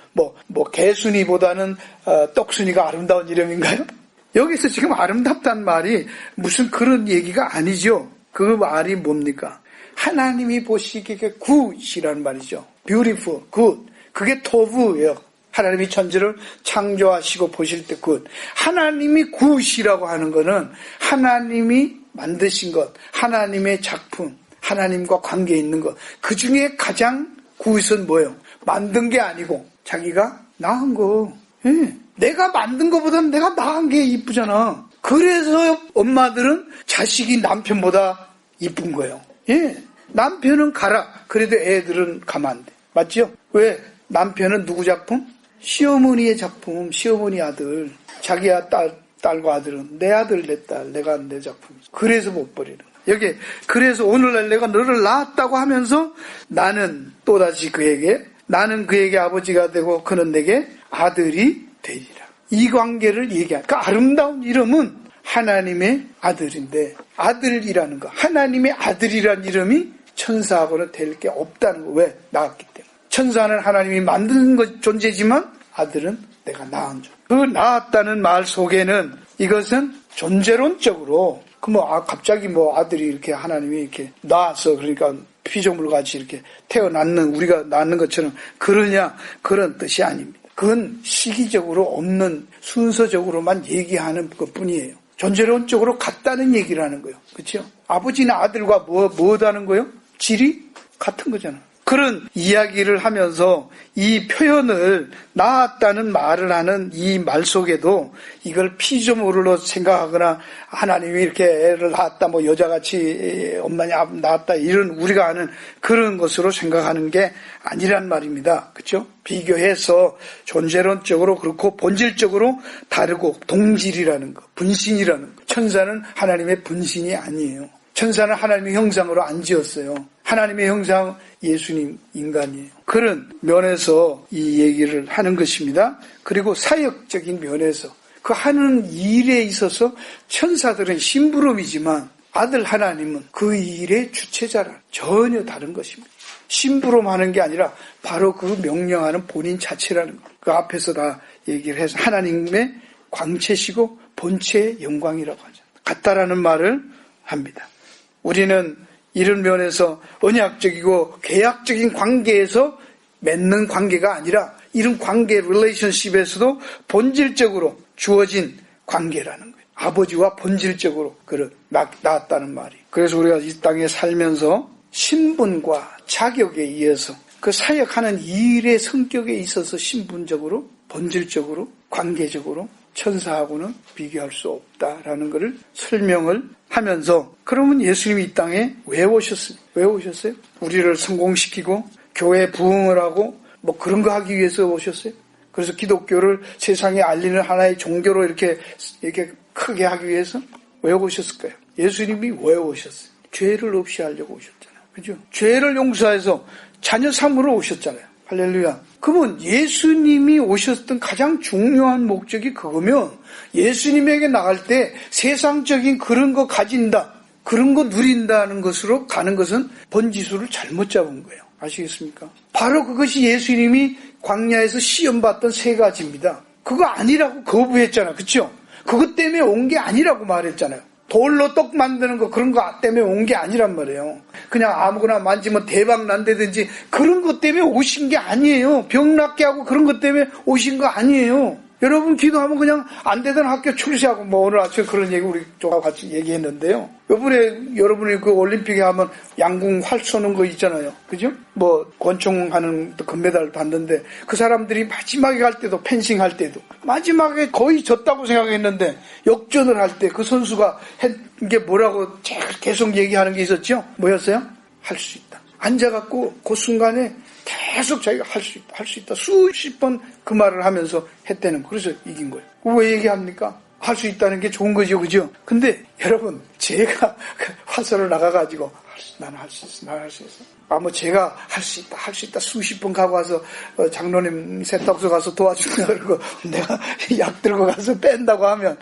Speaker 1: 개순이보다는 떡순이가 아름다운 이름인가요? 여기서 지금 아름답다는 말이 무슨 그런 얘기가 아니죠. 그 말이 뭡니까? 하나님이 보시기에 굿이라는 말이죠. beautiful, good. 그게 토브예요. 하나님이 천지를 창조하시고 보실 때 굿. 하나님이 굿이라고 하는 거는 하나님이 만드신 것, 하나님의 작품, 하나님과 관계 있는 것, 그 중에 가장 구윗은 뭐예요? 만든 게 아니고 자기가 낳은 거. 예. 내가 만든 것보다는 내가 낳은 게 이쁘잖아. 그래서 엄마들은 자식이 남편보다 이쁜 거예요. 예. 남편은 가라. 그래도 애들은 가면 안 돼. 맞죠? 왜? 남편은 누구 작품? 시어머니의 작품, 시어머니 아들. 자기야 딸과 아들은 내 아들, 내 딸, 내가 내 작품이죠. 그래서 못 버리는 거예요. 여기 그래서 오늘날 내가 너를 낳았다고 하면서 나는 또다시 나는 그에게 아버지가 되고 그는 내게 아들이 되리라. 이 관계를 얘기하는 그 아름다운 이름은 하나님의 아들인데, 아들이라는 거, 하나님의 아들이라는 이름이 천사하고는 될 게 없다는 거. 왜? 낳았기 때문에. 천사는 하나님이 만든 것 존재지만 아들은 내가 낳은 존재. 그 낳았다는 말 속에는 이것은 존재론적으로 갑자기 아들이 이렇게 하나님이 이렇게 낳았어. 그러니까 피조물 같이 이렇게 태어났는 우리가 낳는 것처럼 그러냐, 그런 뜻이 아닙니다. 그건 시기적으로 없는 순서적으로만 얘기하는 것 뿐이에요. 존재론적으로 같다는 얘기를 하는 거예요. 그렇죠? 아버지나 아들과 뭐하는 거예요? 질이 같은 거잖아. 그런 이야기를 하면서 이 표현을 낳았다는 말을 하는 이 말 속에도 이걸 피조물로 생각하거나 하나님이 이렇게 애를 낳았다, 여자같이 엄마니 낳았다, 이런 우리가 아는 그런 것으로 생각하는 게 아니란 말입니다. 그렇죠? 비교해서 존재론적으로 그렇고 본질적으로 다르고 동질이라는 거, 분신이라는 거. 천사는 하나님의 분신이 아니에요. 천사는 하나님의 형상으로 안 지었어요. 하나님의 형상, 예수님 인간이에요. 그런 면에서 이 얘기를 하는 것입니다. 그리고 사역적인 면에서 그 하는 일에 있어서 천사들은 심부름이지만 아들 하나님은 그 일의 주체자라 전혀 다른 것입니다. 심부름하는 게 아니라 바로 그 명령하는 본인 자체라는 것. 그 앞에서 다 얘기를 해서 하나님의 광채시고 본체의 영광이라고 하죠. 같다라는 말을 합니다. 우리는 이런 면에서 언약적이고 계약적인 관계에서 맺는 관계가 아니라 이런 관계, 릴레이션십에서도 본질적으로 주어진 관계라는 거예요. 아버지와 본질적으로 낳았다는 말이. 그래서 우리가 이 땅에 살면서 신분과 자격에 의해서 그 사역하는 일의 성격에 있어서 신분적으로, 본질적으로, 관계적으로 천사하고는 비교할 수 없다라는 것을 설명을 하면서, 그러면 예수님이 이 땅에 왜 오셨습니까? 왜 오셨어요? 우리를 성공시키고 교회 부흥을 하고 그런 거 하기 위해서 오셨어요? 그래서 기독교를 세상에 알리는 하나의 종교로 이렇게 크게 하기 위해서 왜 오셨을까요? 예수님이 왜 오셨어요? 죄를 없이 하려고 오셨잖아요. 그죠? 죄를 용서해서 자녀 삼으러 오셨잖아요. 할렐루야. 그러면 예수님이 오셨던 가장 중요한 목적이 그거면 예수님에게 나갈 때 세상적인 그런 거 가진다, 그런 거 누린다는 것으로 가는 것은 번지수를 잘못 잡은 거예요. 아시겠습니까? 바로 그것이 예수님이 광야에서 시험받던 세 가지입니다. 그거 아니라고 거부했잖아. 그렇죠? 그것 때문에 온 게 아니라고 말했잖아요. 돌로 떡 만드는 거 그런 거 때문에 온 게 아니란 말이에요. 그냥 아무거나 만지면 대박 난다든지 그런 것 때문에 오신 게 아니에요. 병 낫게 하고 그런 것 때문에 오신 거 아니에요. 여러분 기도하면 그냥 안 되던 학교 출시하고 오늘 아침에 그런 얘기 우리 쪽하고 같이 얘기했는데요. 요번에 여러분이 그 올림픽에 하면 양궁 활 쏘는 거 있잖아요. 그죠? 권총하는 금메달 받는데 그 사람들이 마지막에 갈 때도 펜싱 할 때도 마지막에 거의 졌다고 생각했는데 역전을 할 때 그 선수가 한 게 뭐라고 계속 얘기하는 게 있었죠? 뭐였어요? 할 수 있다. 앉아갖고 그 순간에 계속 자기가 할 수 있다. 수십 번 그 말을 하면서 했다는 거. 그래서 이긴 거예요. 왜 얘기합니까? 할 수 있다는 게 좋은 거죠. 그죠? 근데 여러분, 제가 화서를 나가가지고 나는 할 수 있어. 나는 할 수 있어. 제가 할 수 있다. 수십 번 가고 와서 장로님 세탁소 가서 도와준다 그러고 내가 약 들고 가서 뺀다고 하면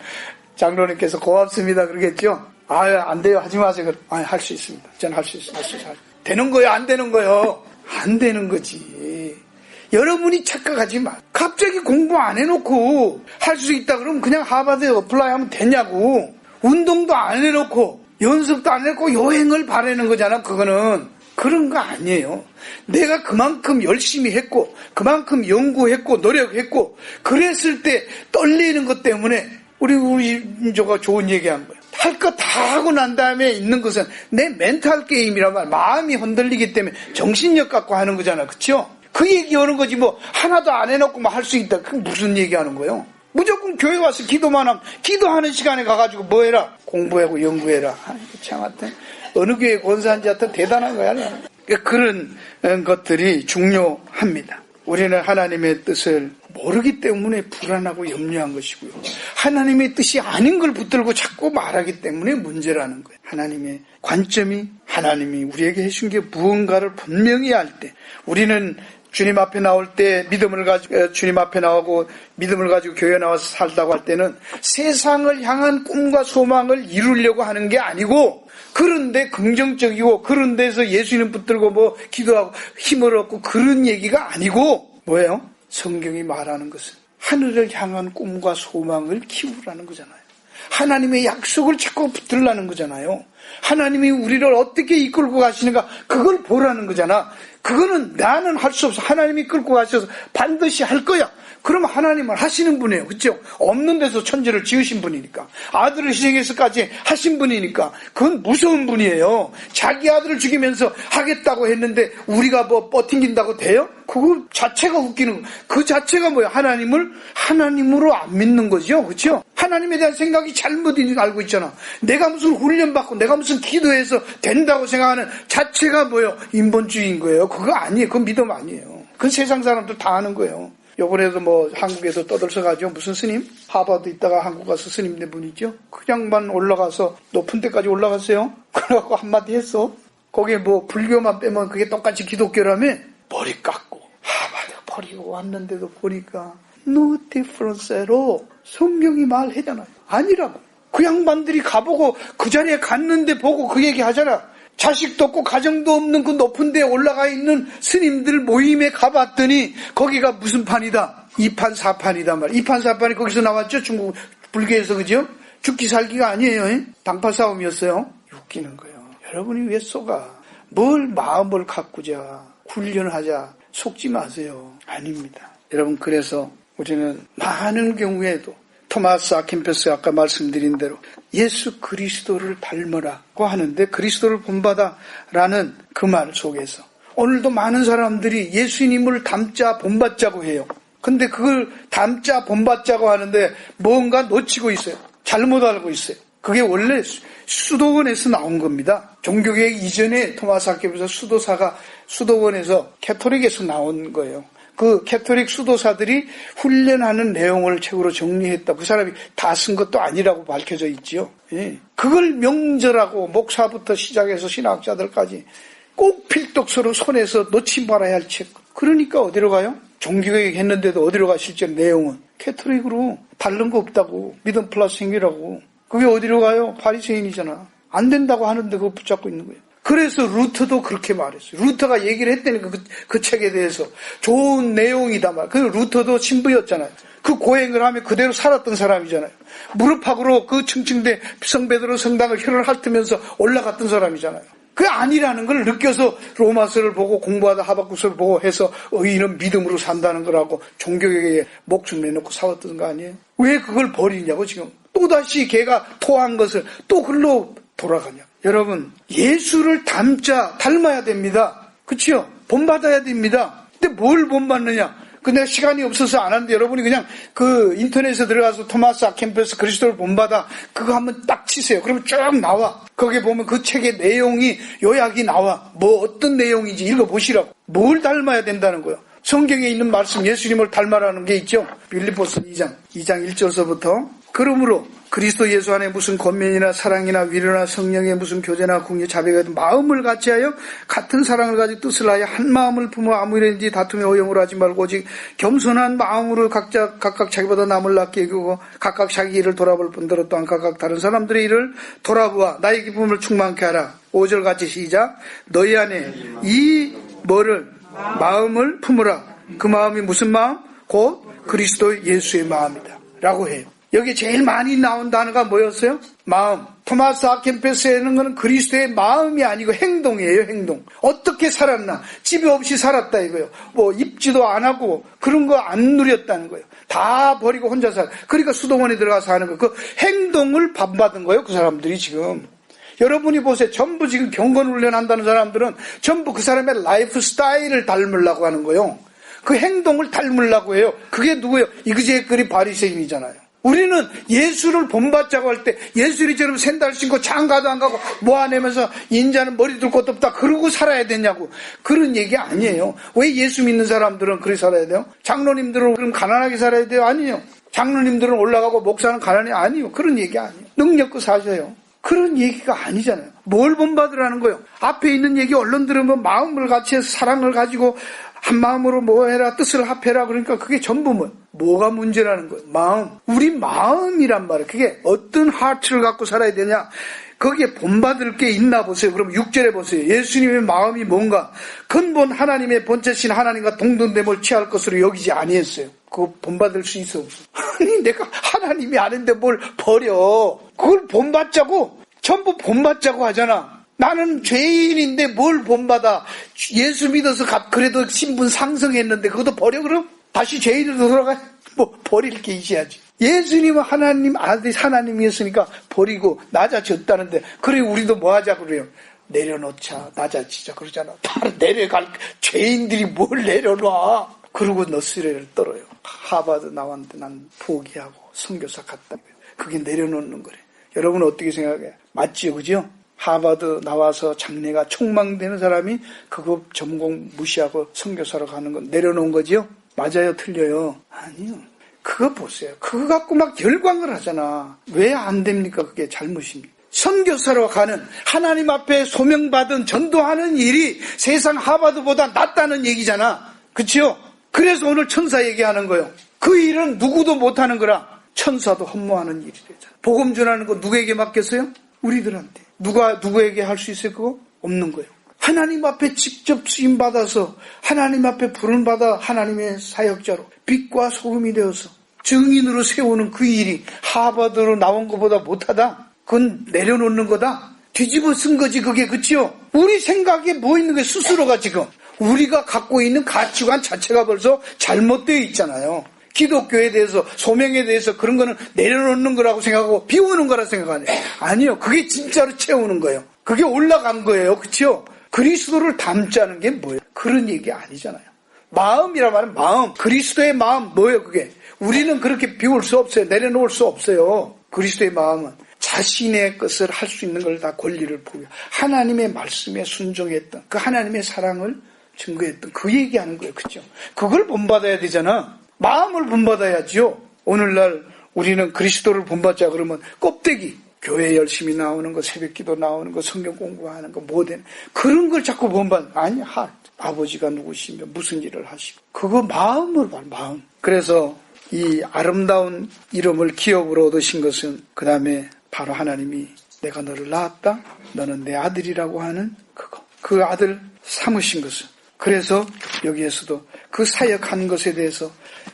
Speaker 1: 장로님께서 고맙습니다. 그러겠죠? 안 돼요. 하지 마세요. 할 수 있습니다. 저는 할 수 있어요. 되는 거예요? 안 되는 거예요? 안 되는 거지. 여러분이 착각하지 마. 갑자기 공부 안 해놓고 할 수 있다 그러면 그냥 하버드에 어플라이 하면 되냐고. 운동도 안 해놓고 연습도 안 해놓고 여행을 바라는 거잖아. 그거는 그런 거 아니에요. 내가 그만큼 열심히 했고 그만큼 연구했고 노력했고 그랬을 때 떨리는 것 때문에 우리 민족가 좋은 얘기한 거예요. 할 거 다 다 하고 난 다음에 있는 것은 내 멘탈 게임이란 말, 마음이 흔들리기 때문에 정신력 갖고 하는 거잖아. 그렇죠? 그 얘기하는 거지 뭐 하나도 안 해놓고 뭐 할 수 있다. 그게 무슨 얘기하는 거예요? 무조건 교회 와서 기도만 하면 기도하는 시간에 가가지고 뭐 해라? 공부하고 연구해라. 참 하여튼 어느 교회 권사인지 하여튼 대단한 거야. 그런 것들이 중요합니다. 우리는 하나님의 뜻을 모르기 때문에 불안하고 염려한 것이고요. 하나님의 뜻이 아닌 걸 붙들고 자꾸 말하기 때문에 문제라는 거예요. 하나님의 관점이 하나님이 우리에게 해준 게 무언가를 분명히 알 때 우리는 주님 앞에 나올 때 믿음을 가지고 주님 앞에 나오고 믿음을 가지고 교회 나와서 살다고 할 때는 세상을 향한 꿈과 소망을 이루려고 하는 게 아니고 그런데 긍정적이고 그런 데서 예수님 붙들고 뭐 기도하고 힘을 얻고 그런 얘기가 아니고 뭐예요? 성경이 말하는 것은 하늘을 향한 꿈과 소망을 키우라는 거잖아요. 하나님의 약속을 자꾸 붙들라는 거잖아요. 하나님이 우리를 어떻게 이끌고 가시는가 그걸 보라는 거잖아. 그거는 나는 할 수 없어. 하나님이 끌고 가셔서 반드시 할 거야. 그러면 하나님은 하시는 분이에요. 그렇죠? 없는 데서 천지를 지으신 분이니까. 아들을 희생해서까지 하신 분이니까. 그건 무서운 분이에요. 자기 아들을 죽이면서 하겠다고 했는데 우리가 뭐 버팅긴다고 돼요? 그거 자체가 웃기는 거. 그 자체가 뭐야? 하나님을 하나님으로 안 믿는 거죠. 그렇죠? 하나님에 대한 생각이 잘못 알고 있잖아. 내가 무슨 훈련받고 내가 무슨 기도해서 된다고 생각하는 자체가 뭐예요? 인본주의인 거예요. 그거 아니에요. 그건 믿음 아니에요. 그건 세상 사람들 다 아는 거예요. 요번에도 뭐 한국에서 떠들서가지고 무슨 스님? 하버드 있다가 한국 가서 스님 된 분이죠. 그냥만 올라가서 높은 데까지 올라갔어요. 그래갖고 한마디 했어. 거기에 뭐 불교만 빼면 그게 똑같이 기독교라며 머리 깎고 하버드 버리고 왔는데도 보니까 no difference로 성경이 말하잖아요. 아니라고. 그 양반들이 가보고 그 자리에 갔는데 보고 그 얘기 하잖아. 자식도 없고 가정도 없는 그 높은 데에 올라가 있는 스님들 모임에 가봤더니 거기가 무슨 판이다? 2판 4판이다 말. 2판 4판이 거기서 나왔죠? 중국 불교에서. 그죠? 죽기 살기가 아니에요. 당파 싸움이었어요. 웃기는 거예요. 여러분이 왜 속아? 뭘 마음을 가꾸자, 훈련하자, 속지 마세요. 아닙니다. 여러분, 그래서 우리는 많은 경우에도 토마스 아킨페스 아까 말씀드린 대로 예수 그리스도를 닮으라고 하는데 그리스도를 본받아라는 그 말 속에서 오늘도 많은 사람들이 예수님을 닮자 본받자고 해요. 근데 그걸 닮자 본받자고 하는데 뭔가 놓치고 있어요. 잘못 알고 있어요. 그게 원래 수도원에서 나온 겁니다. 종교개혁 이전에 토마스 아킨페스 수도사가 수도원에서 캐토릭에서 나온 거예요. 그 캐토릭 수도사들이 훈련하는 내용을 책으로 정리했다. 그 사람이 다 쓴 것도 아니라고 밝혀져 있지요. 예. 그걸 명절하고 목사부터 시작해서 신학자들까지 꼭 필독서로 손에서 놓지 말아야 할 책. 그러니까 어디로 가요? 종교개혁 했는데도 어디로 가 실제 내용은? 캐토릭으로 다른 거 없다고. 믿음 플러스 행위라고. 그게 어디로 가요? 바리새인이잖아. 안 된다고 하는데 그거 붙잡고 있는 거예요. 그래서 루터도 그렇게 말했어요. 루터가 얘기를 했다니까 그 책에 대해서 좋은 내용이다 말. 그 루터도 신부였잖아요. 그 고행을 하며 그대로 살았던 사람이잖아요. 무릎팍으로 그 층층대 성베드로 성당을 혀를 핥으면서 올라갔던 사람이잖아요. 그게 아니라는 걸 느껴서 로마서를 보고 공부하다 하박국서를 보고 해서 의인은 믿음으로 산다는 거라고 종교개혁에 목숨 내놓고 싸웠던 거 아니에요? 왜 그걸 버리냐고 지금. 또다시 걔가 토한 것을 또 글로 돌아가냐. 여러분, 예수를 닮아야 됩니다. 그치요? 본받아야 됩니다. 근데 뭘 본받느냐? 근데 시간이 없어서 안 하는데 여러분이 그냥 그 인터넷에 들어가서 토마스 아킨페스 그리스도를 본받아 그거 한번 딱 치세요. 그러면 쭉 나와. 거기에 보면 그 책의 내용이 요약이 나와. 뭐 어떤 내용인지 읽어보시라고. 뭘 닮아야 된다는 거예요. 성경에 있는 말씀 예수님을 닮아라는 게 있죠. 빌립보서 2장 1절서부터 그러므로 그리스도 예수 안에 무슨 권면이나 사랑이나 위로나 성령의 무슨 교제나 궁유 자비가 마음을 같이하여 같은 사랑을 가지고 뜻을 하여 한 마음을 품어 아무 일인지 다툼에 오용을 하지 말고 오직 겸손한 마음으로 각각 자기보다 남을 낫게 여기고 각각 자기 일을 돌아볼 뿐더러 또한 각각 다른 사람들의 일을 돌아보아 나의 기쁨을 충만케 하라. 5절 같이 시작. 너희 안에 이 뭐를 마음을 품으라. 그 마음이 무슨 마음? 곧 그리스도 예수의 마음이다 라고 해요. 여기 제일 많이 나온 단어가 뭐였어요? 마음. 토마스 아켄페스에는 거는 그리스도의 마음이 아니고 행동이에요, 행동. 어떻게 살았나? 집이 없이 살았다 이거예요. 뭐 입지도 안 하고 그런 거 안 누렸다는 거예요. 다 버리고 혼자 살. 그러니까 수도원에 들어가서 하는 거예요. 그 행동을 반받은 거예요, 그 사람들이 지금. 여러분이 보세요. 전부 지금 경건훈련 한다는 사람들은 전부 그 사람의 라이프 스타일을 닮으려고 하는 거예요. 그 행동을 닮으려고 해요. 그게 누구예요? 이그제글이 바리새인이잖아요. 우리는 예수를 본받자고 할 때 예수리처럼 샌들 신고 장가도 안 가고 모아내면서 인자는 머리 둘 것도 없다 그러고 살아야 되냐고. 그런 얘기 아니에요. 왜 예수 믿는 사람들은 그렇게 살아야 돼요? 장로님들은 그럼 가난하게 살아야 돼요? 아니에요. 장로님들은 올라가고 목사는 가난해? 아니에요. 그런 얘기 아니에요. 능력껏 사셔요. 그런 얘기가 아니잖아요. 뭘 본받으라는 거예요? 앞에 있는 얘기 얼른 들으면 마음을 같이 해서 사랑을 가지고 한 마음으로 뭐 해라, 뜻을 합해라. 그러니까 그게 전부 뭐가 문제라는 거예요? 마음. 우리 마음이란 말이에요. 그게 어떤 하트를 갖고 살아야 되냐? 거기에 본받을 게 있나 보세요. 그럼 6절에 보세요. 예수님의 마음이 뭔가? 근본 하나님의 본체신 하나님과 동등됨을 취할 것으로 여기지 아니했어요. 그거 본받을 수 있어 없어? 아니 내가 하나님이 아닌데 뭘 버려. 그걸 본받자고 전부 본받자고 하잖아. 나는 죄인인데 뭘 본받아. 예수 믿어서 그래도 신분 상승했는데 그것도 버려 그럼? 다시 죄인으로 돌아가? 뭐 버릴 게 있어야지. 예수님은 하나님 아들 하나님이었으니까 버리고 낮아졌다는데 그래 우리도 뭐 하자 그래요? 내려놓자 낮아지자 그러잖아. 바로 내려갈 죄인들이 뭘 내려놔. 그러고 너스레를 떨어요. 하버드 나왔는데 난 포기하고 선교사 갔다. 그게 내려놓는 거래. 여러분 어떻게 생각해요? 맞지요 그죠? 하버드 나와서 장래가 촉망되는 사람이 그거 전공 무시하고 선교사로 가는 건 내려놓은 거지요? 맞아요 틀려요? 아니요. 그거 보세요. 그거 갖고 막 열광을 하잖아. 왜 안 됩니까? 그게 잘못입니다. 선교사로 가는 하나님 앞에 소명받은 전도하는 일이 세상 하버드보다 낫다는 얘기잖아. 그치요? 그래서 오늘 천사 얘기하는 거예요. 그 일은 누구도 못하는 거라. 천사도 험무하는 일이 되잖아. 복음 전하는 거 누구에게 맡겼어요? 우리들한테. 누구에게 할 수 있어요? 그거? 없는 거예요. 하나님 앞에 직접 쓰임받아서 하나님 앞에 부름받아 하나님의 사역자로 빛과 소금이 되어서 증인으로 세우는 그 일이 하버드로 나온 것보다 못하다? 그건 내려놓는 거다? 뒤집어 쓴 거지 그게. 그치요? 우리 생각에 뭐 있는 게 스스로가 지금 우리가 갖고 있는 가치관 자체가 벌써 잘못되어 있잖아요. 기독교에 대해서 소명에 대해서 그런 거는 내려놓는 거라고 생각하고 비우는 거라 생각하네. 아니요. 그게 진짜로 채우는 거예요. 그게 올라간 거예요. 그렇죠? 그리스도를 닮자는 게 뭐예요? 그런 얘기 아니잖아요. 마음이란 말은 마음. 그리스도의 마음 뭐예요 그게? 우리는 그렇게 비울 수 없어요. 내려놓을 수 없어요. 그리스도의 마음은 자신의 것을 할 수 있는 걸 다 권리를 포기. 하나님의 말씀에 순종했던 그 하나님의 사랑을 증거했던 그 얘기하는 거예요. 그렇죠? 그걸 본받아야 되잖아. 마음을 본받아야죠. 오늘날 우리는 그리스도를 본받자 그러면 껍데기, 교회 열심히 나오는 거, 새벽기도 나오는 거, 성경 공부하는 거, 뭐든 그런 걸 자꾸 본받. 아니, 아버지가 누구시며 무슨 일을 하시고 그거 마음을 봐. 마음. 그래서 이 아름다운 이름을 기업으로 얻으신 것은 그 다음에 바로 하나님이 내가 너를 낳았다. 너는 내 아들이라고 하는 그거. 그 아들 삼으신 것은. 그래서 여기에서도 그 사역한 것에 대해서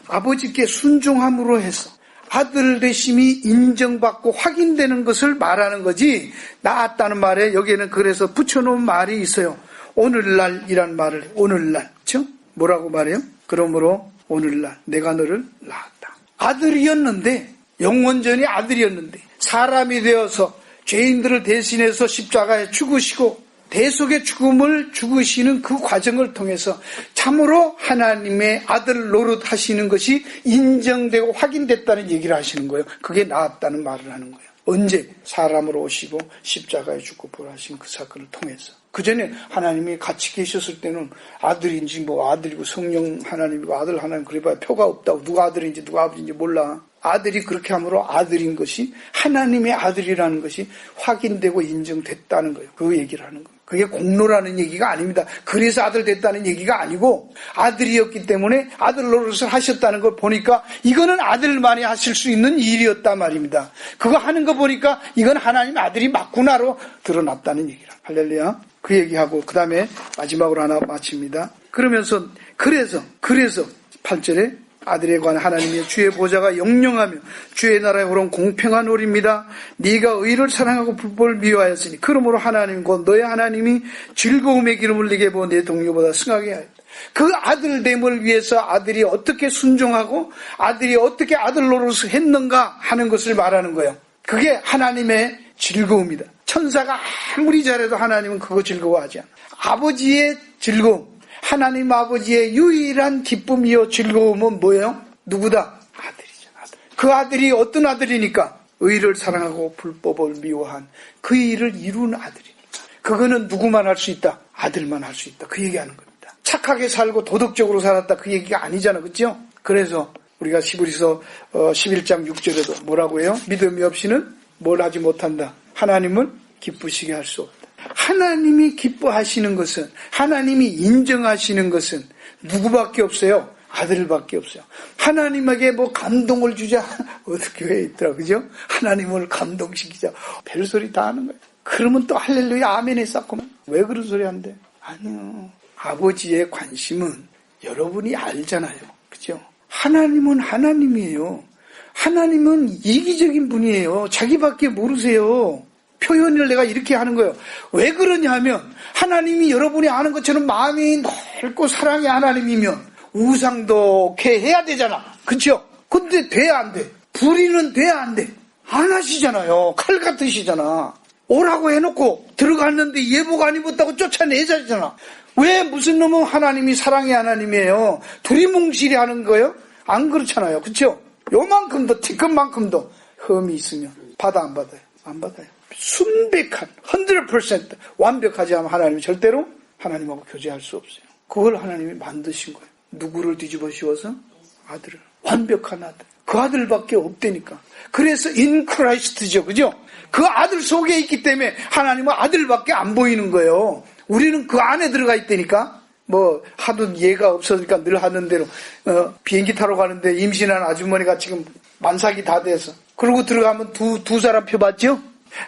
Speaker 1: 아버지께 순종함으로 해서 아들 되심이 인정받고 확인되는 것을 말하는 거지 낳았다는 말에 여기에는 그래서 붙여놓은 말이 있어요. 오늘날이란 말을 오늘날 그렇죠? 뭐라고 말해요? 그러므로 오늘날 내가 너를 낳았다. 아들이었는데 영원전이 아들이었는데 사람이 되어서 죄인들을 대신해서 십자가에 죽으시고 대속의 죽음을 죽으시는 그 과정을 통해서 참으로 하나님의 아들 노릇 하시는 것이 인정되고 확인됐다는 얘기를 하시는 거예요. 그게 나았다는 말을 하는 거예요. 언제? 사람으로 오시고 십자가에 죽고 부활하신 그 사건을 통해서. 그전에 하나님이 같이 계셨을 때는 아들인지 뭐 아들이고 성령 하나님이고 아들 하나님 그래봐야 표가 없다고. 누가 아들인지 누가 아버지인지 몰라. 아들이 그렇게 함으로 아들인 것이 하나님의 아들이라는 것이 확인되고 인정됐다는 거예요. 그 얘기를 하는 거예요. 그게 공로라는 얘기가 아닙니다. 그래서 아들 됐다는 얘기가 아니고 아들이었기 때문에 아들 노릇을 하셨다는 걸 보니까 이거는 아들만이 하실 수 있는 일이었단 말입니다. 그거 하는 거 보니까 이건 하나님 아들이 맞구나로 드러났다는 얘기라. 할렐루야. 그 얘기하고 그 다음에 마지막으로 하나 마칩니다. 그러면서 그래서 8절에 아들에 관한 하나님의 주의 보좌가 영영하며 주의 나라에 오른 공평한 오리입니다. 네가 의를 사랑하고 불법을 미워하였으니 그러므로 하나님 곧 너의 하나님이 즐거움의 기름을 네게 부어 내 동료보다 승하게 하였다. 그 아들됨을 위해서 아들이 어떻게 순종하고 아들이 어떻게 아들 노릇을 했는가 하는 것을 말하는 거예요. 그게 하나님의 즐거움이다. 천사가 아무리 잘해도 하나님은 그거 즐거워하지 않아. 아버지의 즐거움, 하나님 아버지의 유일한 기쁨이요 즐거움은 뭐예요? 누구다? 아들이죠. 아들. 그 아들이 어떤 아들이니까? 의를 사랑하고 불법을 미워한 그 일을 이룬 아들이니까. 그거는 누구만 할 수 있다? 아들만 할 수 있다. 그 얘기하는 겁니다. 착하게 살고 도덕적으로 살았다. 그 얘기가 아니잖아. 그렇죠? 그래서 우리가 히브리서 11장 6절에도 뭐라고 해요? 믿음이 없이는 뭘 하지 못한다. 하나님을 기쁘시게 할 수 없다. 하나님이 기뻐하시는 것은, 하나님이 인정하시는 것은 누구밖에 없어요? 아들밖에 없어요. 하나님에게 뭐 감동을 주자. 어떻게 왜 있더라, 그죠? 하나님을 감동시키자. 별소리 다 하는 거예요. 그러면 또 할렐루야, 아멘 했었구만. 왜 그런 소리 한대? 아니요. 아버지의 관심은 여러분이 알잖아요. 그죠? 하나님은 하나님이에요. 하나님은 이기적인 분이에요. 자기밖에 모르세요. 표현을 내가 이렇게 하는 거예요. 왜 그러냐 하면 하나님이 여러분이 아는 것처럼 마음이 넓고 사랑의 하나님이면 우상도 해야 되잖아. 그렇죠? 근데 돼야 안 돼. 불의는 돼야 안 돼. 안 하시잖아요. 칼 같으시잖아. 오라고 해놓고 들어갔는데 예보가 안 입었다고 쫓아내잖아. 왜 무슨 놈은 하나님이 사랑의 하나님이에요. 두리뭉실이 하는 거예요? 안 그렇잖아요. 그렇죠? 요만큼도 티끌만큼도 흠이 있으면 받아 안 받아요? 안 받아요. 순백한 100% 완벽하지 않으면 하나님은 절대로 하나님하고 교제할 수 없어요. 그걸 하나님이 만드신 거예요. 누구를 뒤집어 씌워서? 아들을. 완벽한 아들. 그 아들밖에 없다니까. 그래서 in Christ죠. 그죠? 그 아들 속에 있기 때문에 하나님은 아들밖에 안 보이는 거예요. 우리는 그 안에 들어가 있다니까. 뭐 하도 예가 없으니까 늘 하는 대로 비행기 타러 가는데 임신한 아주머니가 지금 만삭이 다 돼서 그러고 들어가면 두 사람 표 받죠?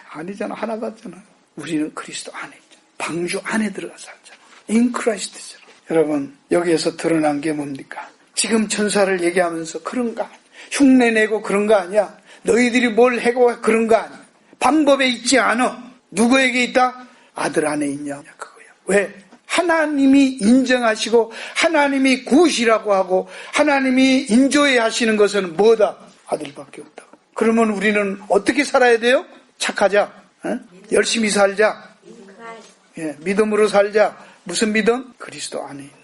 Speaker 1: 아니잖아. 하나 받잖아. 우리는 그리스도 안에 있잖아. 방주 안에 들어가 살잖아. In Christ잖아. 여러분 여기에서 드러난 게 뭡니까? 지금 천사를 얘기하면서 그런 거 아니야. 흉내내고 그런 거 아니야. 너희들이 뭘 해고 그런 거 아니야. 방법에 있지 않아. 누구에게 있다? 아들 안에 있냐 그거야. 왜? 하나님이 인정하시고 하나님이 굿이라고 하고 하나님이 인조해 하시는 것은 뭐다? 아들밖에 없다. 그러면 우리는 어떻게 살아야 돼요? 착하자. 열심히 살자. 믿음으로 살자. 무슨 믿음? 그리스도 안에 있는.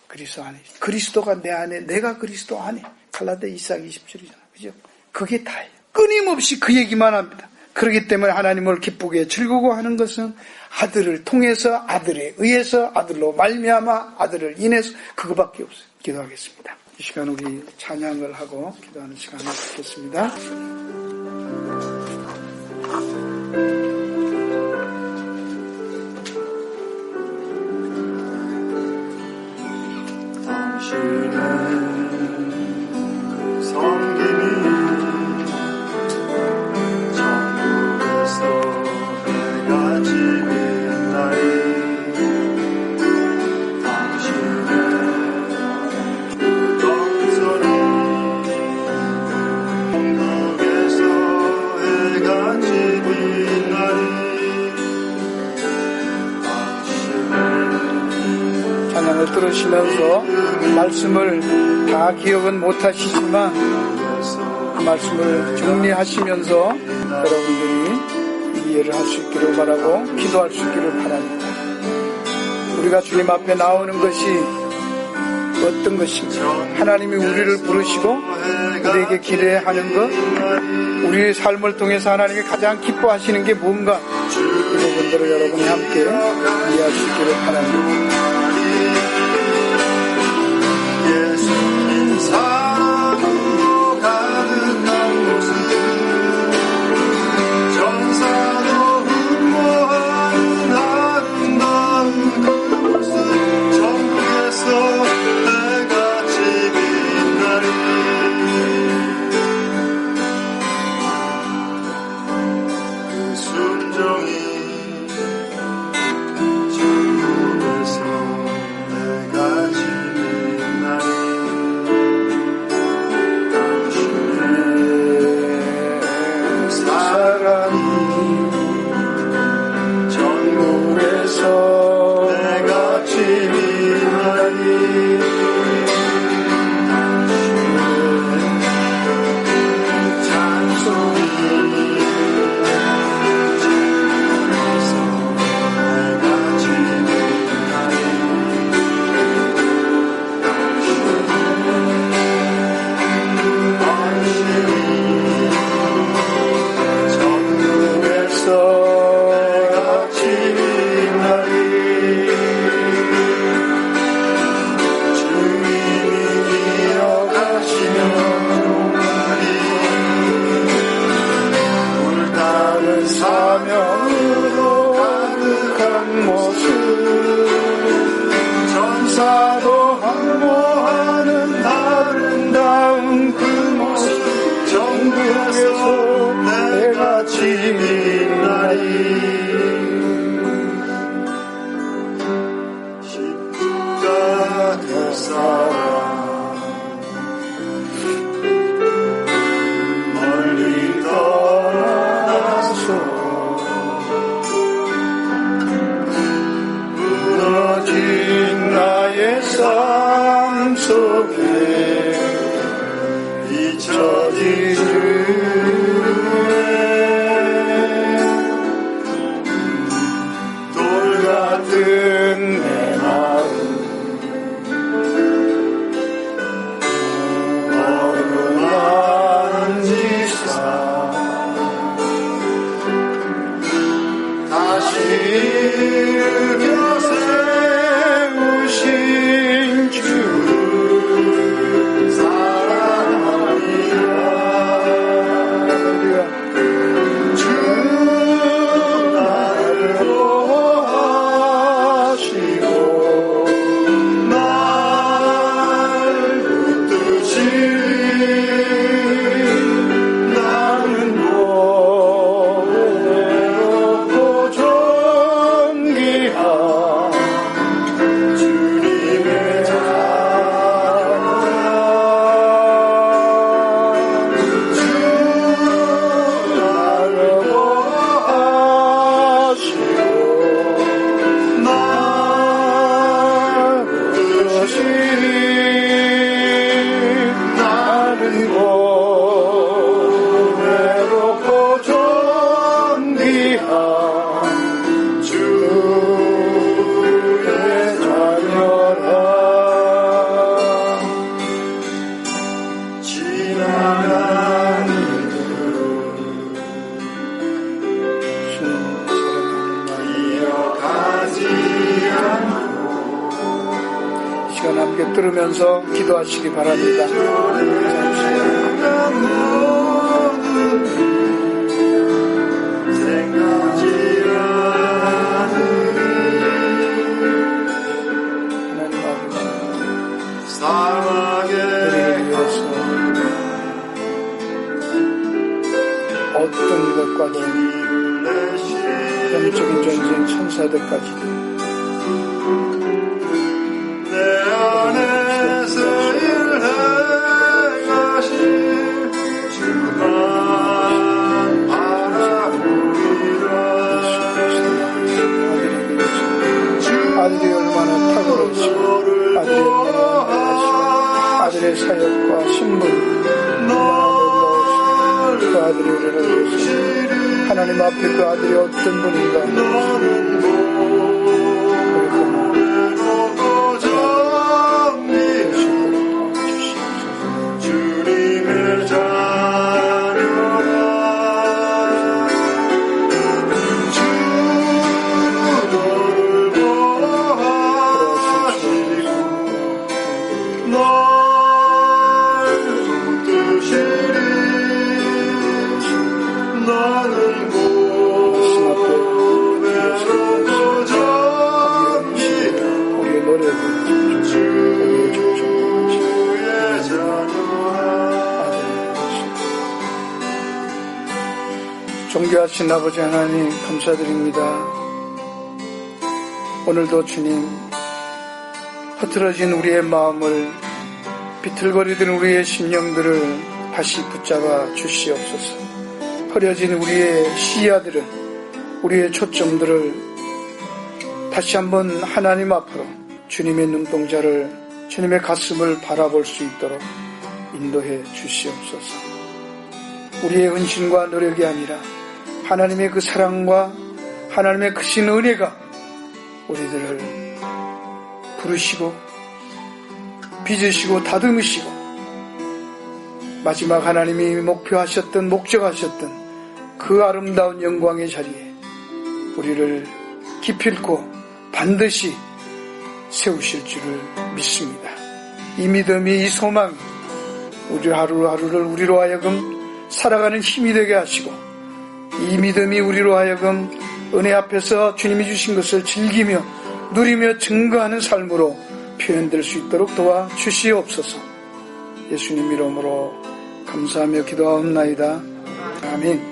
Speaker 1: 그리스도 안에 있는. 그리스도가 내 안에, 내가 그리스도 안에. 갈라디아 2장 20절이잖아. 그죠? 그게 다예요. 끊임없이 그 얘기만 합니다. 그렇기 때문에 하나님을 기쁘게 즐거워 하는 것은 아들을 통해서, 아들에 의해서, 아들로 말미암아, 아들을 인해서 그거밖에 없어요. 기도하겠습니다. 이 시간 우리 찬양을 하고 기도하는 시간을 갖겠습니다.
Speaker 2: 당신의 그 섬김이 천국에서 해가 지는 날이 당신의 그 동선이 천국에서 해가 지는 날이
Speaker 1: 찬양을 들으시면서 말씀을 다 기억은 못하시지만 그 말씀을 정리하시면서 여러분들이 이해를 할 수 있기를 바라고 기도할 수 있기를 바랍니다. 우리가 주님 앞에 나오는 것이 어떤 것인가? 하나님이 우리를 부르시고 우리에게 기대하는 것, 우리의 삶을 통해서 하나님이 가장 기뻐하시는 게 뭔가? 이 부분들을 여러분이 함께 이해할 수 있기를 바랍니다.
Speaker 2: 예수님 사랑으로 가득한 곳은 전사도 흠모하는 아름다운 그곳은 천국에서 해가 지는 날이 그 순종이 천국에서 해가 지는 날이 돌 같은 내 마음 어루만지사 다시 일으켜 세우신 주를 사랑합니다. 주 나를 보호하시고 날 붙드시니 나는 고외롭고 존귀한 주님의 자녀라. 주 나를 보호하시고 날 붙드시니 나는 고외롭고 존귀한 주의 자녀라. 지나가는 기억하지 않고
Speaker 1: 시간 함께 들으면서 기도하시기 바랍니다.
Speaker 2: 생각지 않으니
Speaker 1: 하나님 아버지,
Speaker 2: 사랑하게
Speaker 1: 우리를 위해서 어떤 것과도 영적인 전쟁 천사들까지도
Speaker 2: 내 안에서 일행하신 주만 바라보리라.
Speaker 1: 아들이 얼마나 탁월하시고 아들이 얼마나 대하시고 아들의 사역과 신분 그 아들이 우리를 위해서 하나님 앞에 그 아들이 어떤 분인가
Speaker 2: 주님의 자녀라. 주 너를 보호하시고 날 붙드시니 나는 고외롭고 존귀한
Speaker 1: 우리의 노래를
Speaker 2: 주의 자녀라.
Speaker 1: 존귀하신 아버지 하나님 감사드립니다. 오늘도 주님 흐트러진 우리의 마음을 비틀거리던 우리의 심령들을 다시 붙잡아 주시옵소서. 흐려진 우리의 시야들을 우리의 초점들을 다시 한번 하나님 앞으로 주님의 눈동자를 주님의 가슴을 바라볼 수 있도록 인도해 주시옵소서. 우리의 헌신과 노력이 아니라 하나님의 그 사랑과 하나님의 크신 은혜가 우리들을 부르시고 빚으시고 다듬으시고 마지막 하나님이 목표하셨던 목적하셨던 그 아름다운 영광의 자리에 우리를 기필코 반드시 세우실 줄을 믿습니다. 이 믿음이 이 소망이 우리 하루하루를 우리로 하여금 살아가는 힘이 되게 하시고 이 믿음이 우리로 하여금 은혜 앞에서 주님이 주신 것을 즐기며 누리며 증거하는 삶으로 표현될 수 있도록 도와 주시옵소서. 예수님 이름으로 감사하며 기도하옵나이다. 아멘.